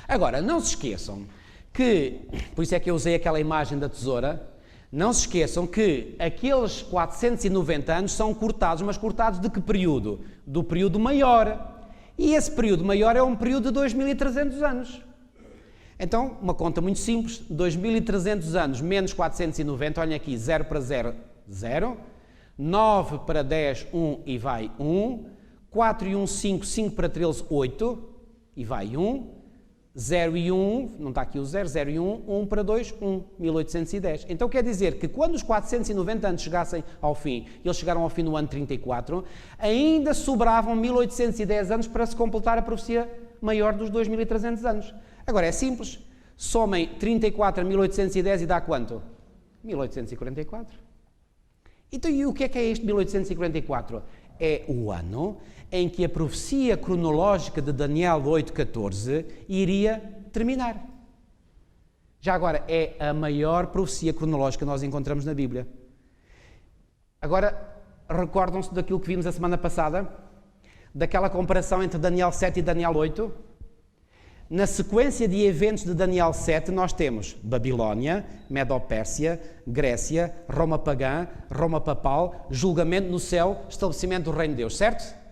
Agora, não se esqueçam que, por isso é que eu usei aquela imagem da tesoura, não se esqueçam que aqueles 490 anos são cortados, mas cortados de que período? Do período maior. E esse período maior é um período de 2300 anos. Então, uma conta muito simples, 2300 anos menos 490, olhem aqui, 0 para 0, 0, 9 para 10, 1 e vai 1, 4 e 1, 5, 5 para 13, 8 e vai 1, 0 e 1, não está aqui o 0, 0 e 1, 1 para 2, 1, 1810. Então quer dizer que quando os 490 anos chegassem ao fim, eles chegaram ao fim no ano 34, ainda sobravam 1810 anos para se completar a profecia maior dos 2300 anos. Agora é simples, somem 34 a 1810 e dá quanto? 1844. Então, e o que é este 1844? É o ano em que a profecia cronológica de Daniel 8,14 iria terminar. Já agora, é a maior profecia cronológica que nós encontramos na Bíblia. Agora, recordam-se daquilo que vimos a semana passada? Daquela comparação entre Daniel 7 e Daniel 8? Na sequência de eventos de Daniel 7, nós temos Babilónia, Medo-Pérsia, Grécia, Roma pagã, Roma papal, julgamento no céu, estabelecimento do reino de Deus, certo?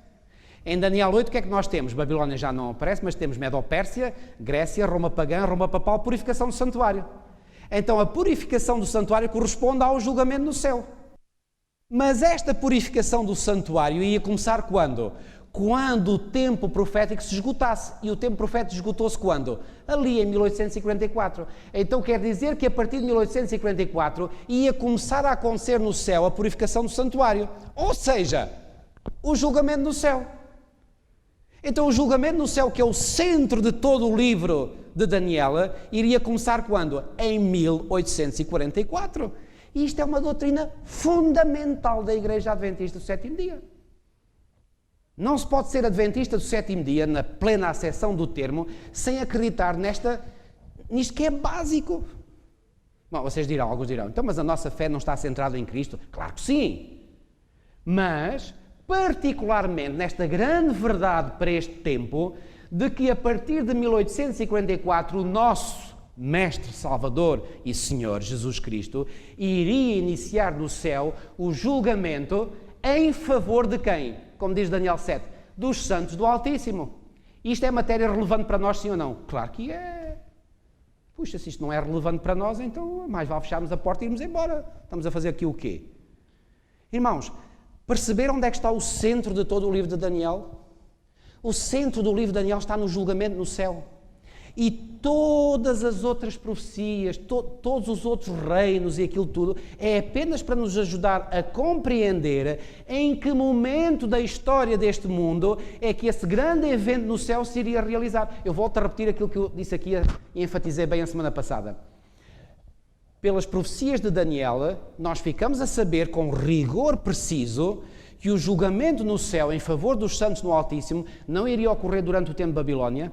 Em Daniel 8, o que é que nós temos? Babilónia já não aparece, mas temos Medo-Pérsia, Grécia, Roma pagã, Roma papal, purificação do santuário. Então, a purificação do santuário corresponde ao julgamento no céu. Mas esta purificação do santuário ia começar quando? Quando o tempo profético se esgotasse. E o tempo profético esgotou-se quando? Ali em 1844. Então quer dizer que a partir de 1844 ia começar a acontecer no céu a purificação do santuário. Ou seja, o julgamento no céu. Então o julgamento no céu, que é o centro de todo o livro de Daniel, iria começar quando? Em 1844. E isto é uma doutrina fundamental da Igreja Adventista do Sétimo Dia. Não se pode ser adventista do sétimo dia, na plena acessão do termo, sem acreditar nisto que é básico. Bom, vocês dirão, alguns dirão, então, mas a nossa fé não está centrada em Cristo? Claro que sim. Mas, particularmente nesta grande verdade para este tempo, de que a partir de 1844 o nosso Mestre, Salvador e Senhor Jesus Cristo iria iniciar no céu o julgamento em favor de quem? Como diz Daniel 7, dos santos do Altíssimo. Isto é matéria relevante para nós, sim ou não? Claro que é. Puxa, se isto não é relevante para nós, então mais vale fecharmos a porta e irmos embora. Estamos a fazer aqui o quê? Irmãos, perceberam onde é que está o centro de todo o livro de Daniel? O centro do livro de Daniel está no julgamento no céu. E todas as outras profecias, todos os outros reinos e aquilo tudo, é apenas para nos ajudar a compreender em que momento da história deste mundo é que esse grande evento no céu se iria realizar. Eu volto a repetir aquilo que eu disse aqui e enfatizei bem a semana passada. Pelas profecias de Daniel, nós ficamos a saber com rigor preciso que o julgamento no céu em favor dos santos no Altíssimo não iria ocorrer durante o tempo de Babilónia,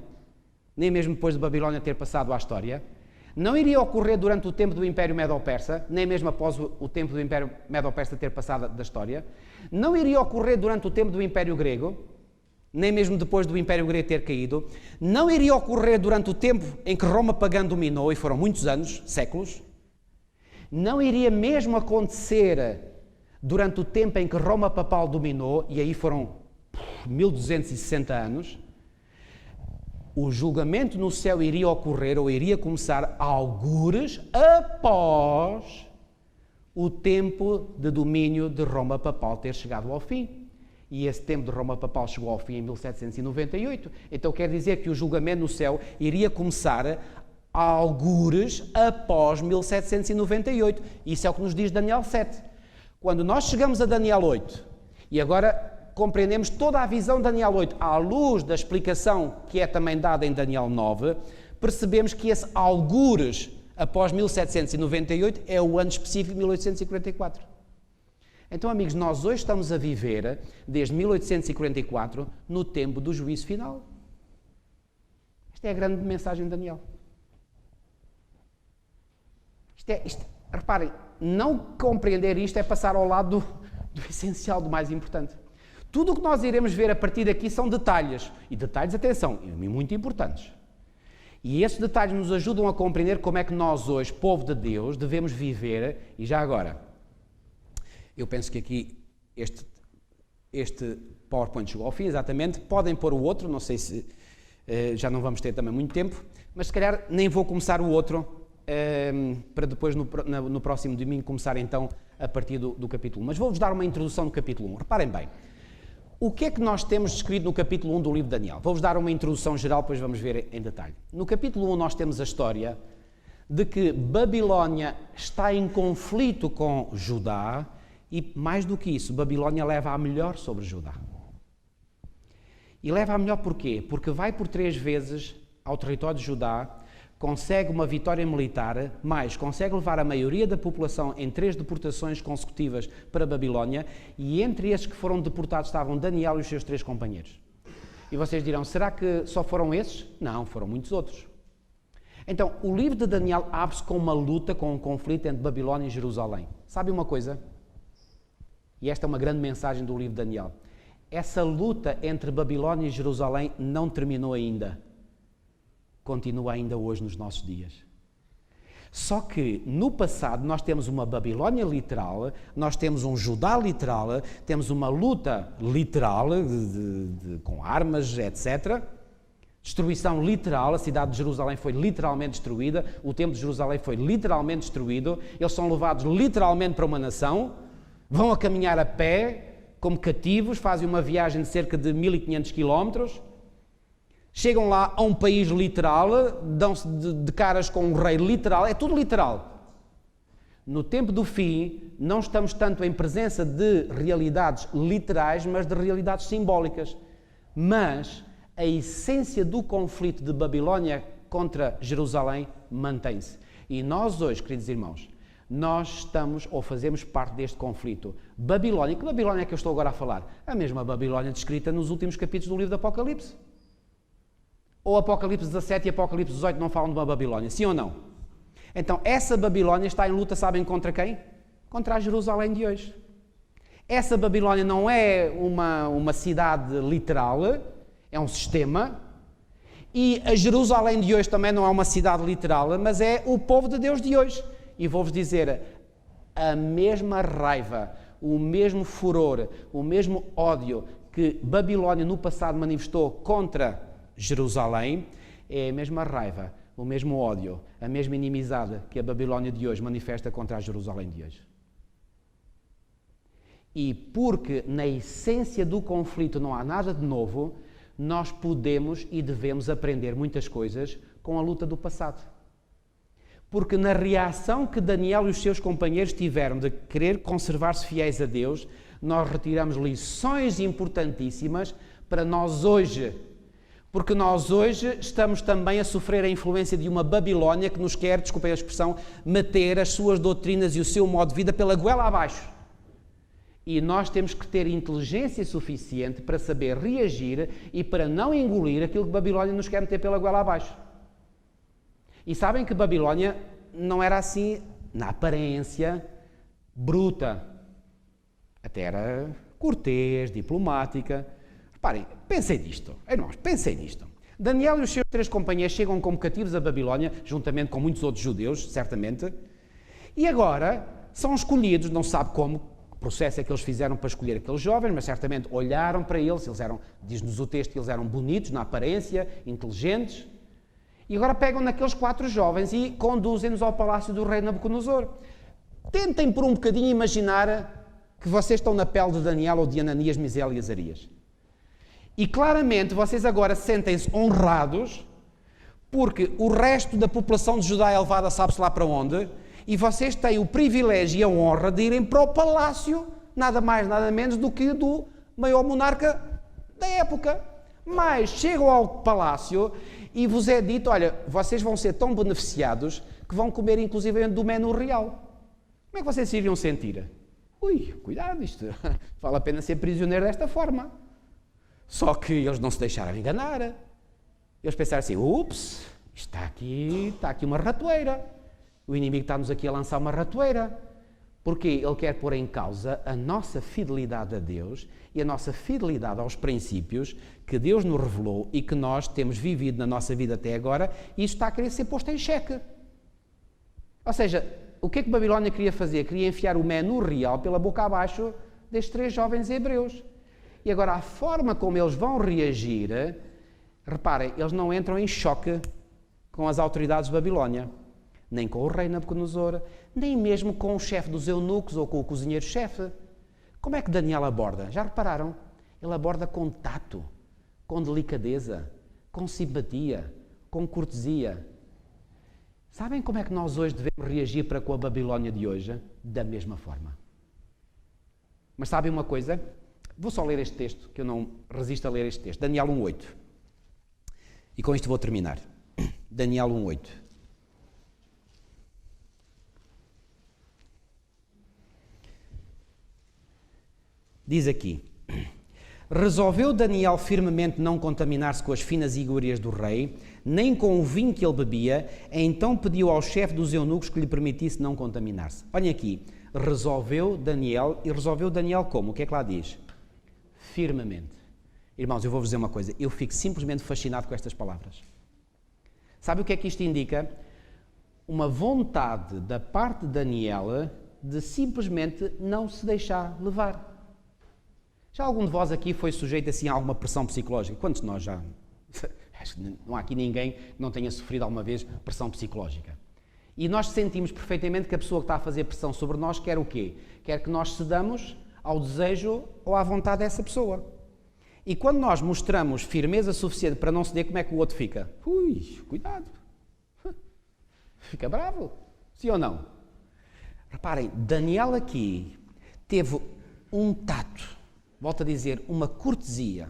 nem mesmo depois de Babilónia ter passado à história, não iria ocorrer durante o tempo do Império Medo-Persa, nem mesmo após o tempo do Império Medo-Persa ter passado da história, não iria ocorrer durante o tempo do Império Grego, nem mesmo depois do Império Grego ter caído, não iria ocorrer durante o tempo em que Roma pagã dominou, e foram muitos anos, séculos, não iria mesmo acontecer durante o tempo em que Roma papal dominou, e aí foram 1260 anos. O julgamento no céu iria ocorrer, ou iria começar, algures após o tempo de domínio de Roma papal ter chegado ao fim. E esse tempo de Roma papal chegou ao fim em 1798. Então quer dizer que o julgamento no céu iria começar algures após 1798. Isso é o que nos diz Daniel 7. Quando nós chegamos a Daniel 8, e agora compreendemos toda a visão de Daniel 8 à luz da explicação que é também dada em Daniel 9, percebemos que esse algures após 1798 é o ano específico de 1844. Então, amigos, nós hoje estamos a viver, desde 1844, no tempo do juízo final. Esta é a grande mensagem de Daniel. Reparem, não compreender isto é passar ao lado do essencial, do mais importante. Tudo o que nós iremos ver a partir daqui são detalhes. E detalhes, atenção, muito importantes. E esses detalhes nos ajudam a compreender como é que nós hoje, povo de Deus, devemos viver. E já agora, eu penso que aqui este PowerPoint chegou ao fim, exatamente. Podem pôr o outro, não sei se já não vamos ter também muito tempo, mas se calhar nem vou começar o outro, para depois no próximo domingo começar então a partir do capítulo 1. Mas vou-vos dar uma introdução do capítulo 1. Reparem bem. O que é que nós temos descrito no capítulo 1 do livro de Daniel? Vou-vos dar uma introdução geral, depois vamos ver em detalhe. No capítulo 1 nós temos a história de que Babilónia está em conflito com Judá e, mais do que isso, Babilónia leva a melhor sobre Judá. E leva a melhor porquê? Porque vai por 3 vezes ao território de Judá consegue uma vitória militar, mais consegue levar a maioria da população em 3 deportações consecutivas para a Babilónia, e entre esses que foram deportados estavam Daniel e os seus 3 companheiros. E vocês dirão, será que só foram esses? Não, foram muitos outros. Então, o livro de Daniel abre-se com uma luta, com um conflito entre Babilónia e Jerusalém. Sabe uma coisa? E esta é uma grande mensagem do livro de Daniel. Essa luta entre Babilónia e Jerusalém não terminou ainda. Continua ainda hoje nos nossos dias. Só que no passado nós temos uma Babilónia literal, nós temos um Judá literal, temos uma luta literal com armas, etc. Destruição literal, a cidade de Jerusalém foi literalmente destruída, o templo de Jerusalém foi literalmente destruído, eles são levados literalmente para uma nação, vão a caminhar a pé, como cativos, fazem uma viagem de cerca de 1500 quilómetros, chegam lá a um país literal, dão-se de caras com um rei literal, é tudo literal. No tempo do fim, não estamos tanto em presença de realidades literais, mas de realidades simbólicas. Mas a essência do conflito de Babilónia contra Jerusalém mantém-se. E nós hoje, queridos irmãos, nós estamos ou fazemos parte deste conflito. Babilónia, que Babilónia é que eu estou agora a falar? A mesma Babilónia descrita nos últimos capítulos do livro do Apocalipse. Ou Apocalipse 17 e Apocalipse 18 não falam de uma Babilónia, sim ou não? Então, essa Babilónia está em luta, sabem contra quem? Contra a Jerusalém de hoje. Essa Babilónia não é uma cidade literal, é um sistema. E a Jerusalém de hoje também não é uma cidade literal, mas é o povo de Deus de hoje. E vou-vos dizer, a mesma raiva, o mesmo furor, o mesmo ódio que Babilónia no passado manifestou contra Jerusalém, é a mesma raiva, o mesmo ódio, a mesma inimizade que a Babilónia de hoje manifesta contra a Jerusalém de hoje. E porque na essência do conflito não há nada de novo, nós podemos e devemos aprender muitas coisas com a luta do passado. Porque na reação que Daniel e os seus companheiros tiveram de querer conservar-se fiéis a Deus, nós retiramos lições importantíssimas para nós hoje. Porque nós hoje estamos também a sofrer a influência de uma Babilónia que nos quer, desculpem a expressão, meter as suas doutrinas e o seu modo de vida pela goela abaixo. E nós temos que ter inteligência suficiente para saber reagir e para não engolir aquilo que Babilónia nos quer meter pela goela abaixo. E sabem que Babilónia não era assim, na aparência, bruta. Até era cortês, diplomática. Reparem, pensei nisto. Irmãos, pensei nisto. Daniel e os seus 3 companheiros chegam como cativos a Babilónia, juntamente com muitos outros judeus, certamente. E agora são escolhidos, não se sabe como, que processo é que eles fizeram para escolher aqueles jovens, mas certamente olharam para eles eram, diz-nos o texto, eles eram bonitos na aparência, inteligentes. E agora pegam naqueles 4 jovens e conduzem-nos ao palácio do rei Nabucodonosor. Tentem por um bocadinho imaginar que vocês estão na pele de Daniel ou de Ananias, Misael e Azarias. E claramente vocês agora sentem-se honrados porque o resto da população de Judá é levada sabe-se lá para onde, e vocês têm o privilégio e a honra de irem para o palácio, nada mais, nada menos do que do maior monarca da época. Mas chegam ao palácio e vos é dito, olha, vocês vão ser tão beneficiados que vão comer inclusive do menu real. Como é que vocês se iriam sentir? Ui, cuidado, isto vale a pena ser prisioneiro desta forma. Só que eles não se deixaram enganar. Eles pensaram assim, ups, está aqui uma ratoeira. O inimigo está-nos aqui a lançar uma ratoeira. Porque ele quer pôr em causa a nossa fidelidade a Deus e a nossa fidelidade aos princípios que Deus nos revelou e que nós temos vivido na nossa vida até agora, e isso está a querer ser posto em xeque. Ou seja, o que é que Babilónia queria fazer? Queria enfiar o menu real pela boca abaixo destes 3 jovens hebreus. E agora a forma como eles vão reagir, reparem, eles não entram em choque com as autoridades de Babilónia, nem com o rei Nabucodonosor, nem mesmo com o chefe dos eunucos ou com o cozinheiro-chefe. Como é que Daniel aborda? Já repararam? Ele aborda com tato, com delicadeza, com simpatia, com cortesia. Sabem como é que nós hoje devemos reagir para com a Babilónia de hoje? Da mesma forma. Mas sabem uma coisa? Vou só ler este texto, que eu não resisto a ler este texto. Daniel 1:8. E com isto vou terminar. Daniel 1:8. Diz aqui: resolveu Daniel firmemente não contaminar-se com as finas iguarias do rei, nem com o vinho que ele bebia, então pediu ao chefe dos eunucos que lhe permitisse não contaminar-se. Olhem aqui, resolveu Daniel, e resolveu Daniel como? O que é que lá diz? Firmemente. Irmãos, eu vou-vos dizer uma coisa, eu fico simplesmente fascinado com estas palavras. Sabe o que é que isto indica? Uma vontade da parte de Daniel de simplesmente não se deixar levar. Já algum de vós aqui foi sujeito assim a alguma pressão psicológica? Quantos de nós já? Acho que não há aqui ninguém que não tenha sofrido alguma vez pressão psicológica. E nós sentimos perfeitamente que a pessoa que está a fazer pressão sobre nós quer o quê? Quer que nós cedamos ao desejo ou à vontade dessa pessoa. E quando nós mostramos firmeza suficiente para não ceder, como é que o outro fica? Ui, cuidado. Fica bravo. Sim ou não? Reparem, Daniel aqui teve um tato, volto a dizer, uma cortesia,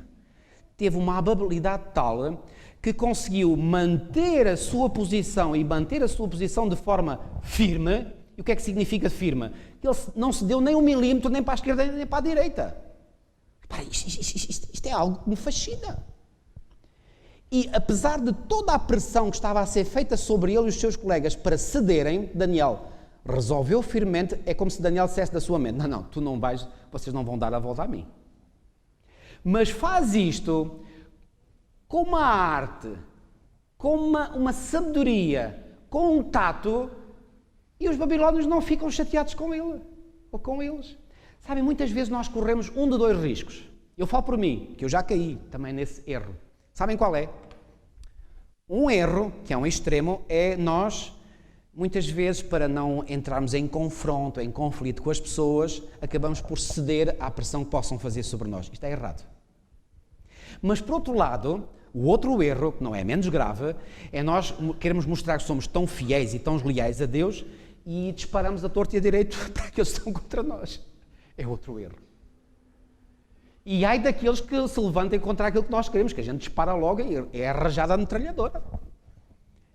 teve uma habilidade tal que conseguiu manter a sua posição e manter a sua posição de forma firme. E o que é que significa firme? Que ele não se deu nem 1 milímetro, nem para a esquerda, nem para a direita. Repara, isto é algo que me fascina. E apesar de toda a pressão que estava a ser feita sobre ele e os seus colegas para cederem, Daniel resolveu firmemente, é como se Daniel dissesse da sua mente: não, tu não vais, vocês não vão dar a volta a mim. Mas faz isto com uma arte, com uma sabedoria, com um tato, e os babilónios não ficam chateados com ele, ou com eles. Sabem, muitas vezes nós corremos um de 2 riscos. Eu falo por mim, que eu já caí também nesse erro. Sabem qual é? Um erro, que é um extremo, é nós, muitas vezes, para não entrarmos em confronto, em conflito com as pessoas, acabamos por ceder à pressão que possam fazer sobre nós. Isto é errado. Mas, por outro lado, o outro erro, que não é menos grave, é nós queremos mostrar que somos tão fiéis e tão leais a Deus e disparamos a torto e a direito para que eles estão contra nós. É outro erro. E ai daqueles que se levantem contra aquilo que nós queremos, que a gente dispara logo e é arrajada a metralhadora.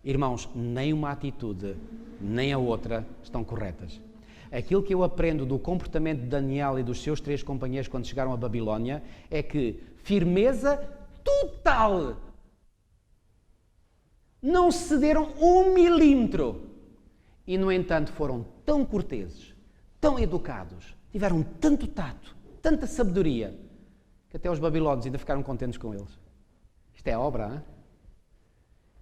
Irmãos, nem uma atitude, nem a outra estão corretas. Aquilo que eu aprendo do comportamento de Daniel e dos seus 3 companheiros quando chegaram a Babilónia é que firmeza total. Não cederam 1 milímetro. E, no entanto, foram tão corteses, tão educados, tiveram tanto tato, tanta sabedoria, que até os babilónios ainda ficaram contentes com eles. Isto é obra, hein?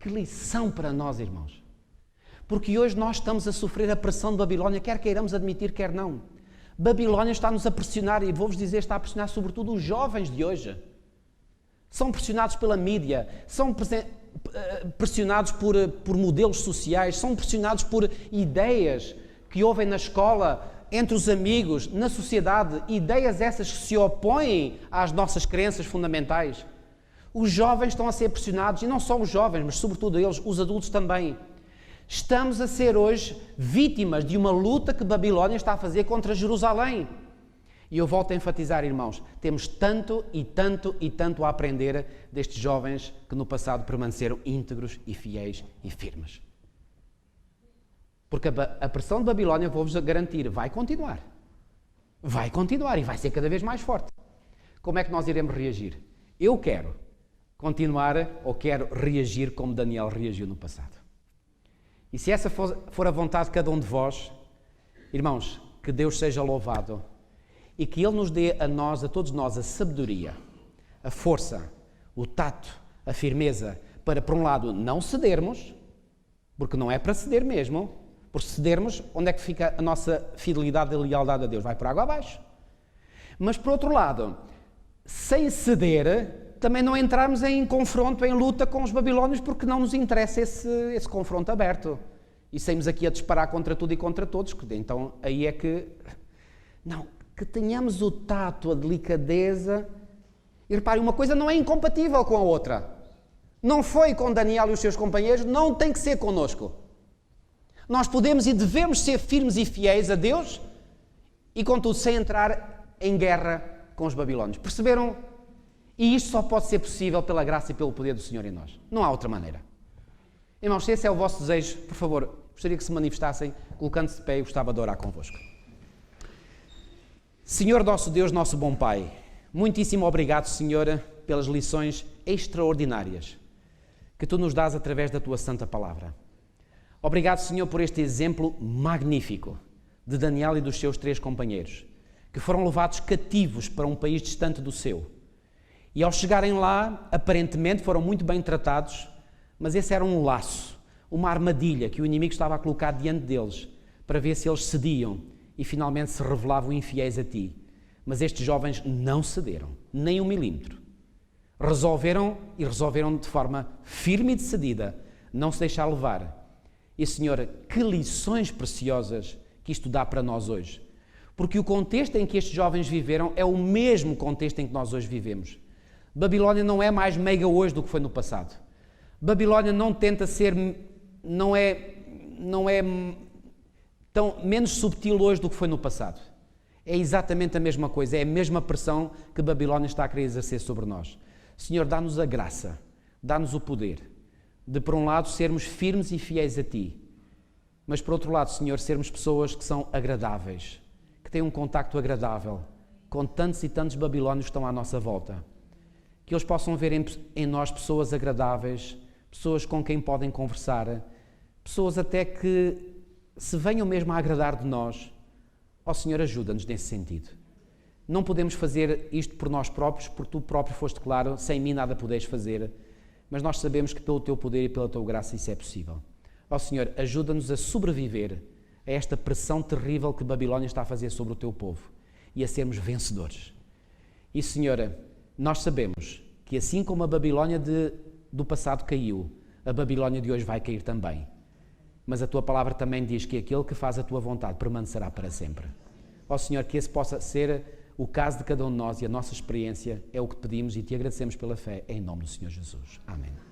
Que lição para nós, irmãos. Porque hoje nós estamos a sofrer a pressão de Babilónia, quer queiramos admitir, quer não. Babilónia está-nos a pressionar, e vou-vos dizer, está a pressionar sobretudo os jovens de hoje. São pressionados pela mídia, são pressionados por modelos sociais, são pressionados por ideias que ouvem na escola, entre os amigos, na sociedade, ideias essas que se opõem às nossas crenças fundamentais. Os jovens estão a ser pressionados, e não só os jovens, mas sobretudo eles, os adultos também. Estamos a ser hoje vítimas de uma luta que Babilónia está a fazer contra Jerusalém. E eu volto a enfatizar, irmãos, temos tanto e tanto e tanto a aprender destes jovens que no passado permaneceram íntegros e fiéis e firmes. Porque a pressão de Babilónia, vou-vos garantir, vai continuar. Vai continuar e vai ser cada vez mais forte. Como é que nós iremos reagir? Eu quero continuar ou quero reagir como Daniel reagiu no passado. E se essa for a vontade de cada um de vós, irmãos, que Deus seja louvado e que Ele nos dê a nós, a todos nós, a sabedoria, a força, o tato, a firmeza, para, por um lado, não cedermos, porque não é para ceder mesmo. Por cedermos, onde é que fica a nossa fidelidade e lealdade a Deus? Vai por água abaixo. Mas, por outro lado, sem ceder, também não entrarmos em confronto, em luta com os babilónios, porque não nos interessa esse confronto aberto. E saímos aqui a disparar contra tudo e contra todos. Então, aí é que... Não, que tenhamos o tato, a delicadeza. E reparem, uma coisa não é incompatível com a outra. Não foi com Daniel e os seus companheiros, não tem que ser connosco. Nós podemos e devemos ser firmes e fiéis a Deus e, contudo, sem entrar em guerra com os babilónios. Perceberam? E isto só pode ser possível pela graça e pelo poder do Senhor em nós. Não há outra maneira. Irmãos, se esse é o vosso desejo, por favor, gostaria que se manifestassem, colocando-se de pé, e gostava de orar convosco. Senhor nosso Deus, nosso bom Pai, muitíssimo obrigado, Senhor, pelas lições extraordinárias que Tu nos dás através da Tua santa palavra. Obrigado, Senhor, por este exemplo magnífico de Daniel e dos seus 3 companheiros, que foram levados cativos para um país distante do seu. E ao chegarem lá, aparentemente foram muito bem tratados, mas esse era um laço, uma armadilha que o inimigo estava a colocar diante deles, para ver se eles cediam e finalmente se revelavam infiéis a Ti. Mas estes jovens não cederam, nem 1 milímetro. Resolveram de forma firme e decidida não se deixar levar. E, Senhor, que lições preciosas que isto dá para nós hoje. Porque o contexto em que estes jovens viveram é o mesmo contexto em que nós hoje vivemos. Babilónia não é mais meiga hoje do que foi no passado. Babilónia não tenta ser, não é tão menos subtil hoje do que foi no passado. É exatamente a mesma coisa, é a mesma pressão que Babilónia está a querer exercer sobre nós. Senhor, dá-nos a graça, dá-nos o poder de, por um lado, sermos firmes e fiéis a Ti, mas, por outro lado, Senhor, sermos pessoas que são agradáveis, que têm um contacto agradável com tantos e tantos babilónios que estão à nossa volta. Que eles possam ver em nós pessoas agradáveis, pessoas com quem podem conversar, pessoas até que se venham mesmo a agradar de nós. Ó Senhor, ajuda-nos nesse sentido. Não podemos fazer isto por nós próprios, porque Tu próprio foste claro, sem mim nada podeis fazer, mas nós sabemos que pelo Teu poder e pela Tua graça isso é possível. Ó Senhor, ajuda-nos a sobreviver a esta pressão terrível que Babilónia está a fazer sobre o Teu povo e a sermos vencedores. E, Senhor, nós sabemos que assim como a Babilónia do passado caiu, a Babilónia de hoje vai cair também. Mas a Tua palavra também diz que aquele que faz a Tua vontade permanecerá para sempre. Ó Senhor, que esse possa ser o caso de cada um de nós e a nossa experiência é o que pedimos e Te agradecemos pela fé, em nome do Senhor Jesus. Amém.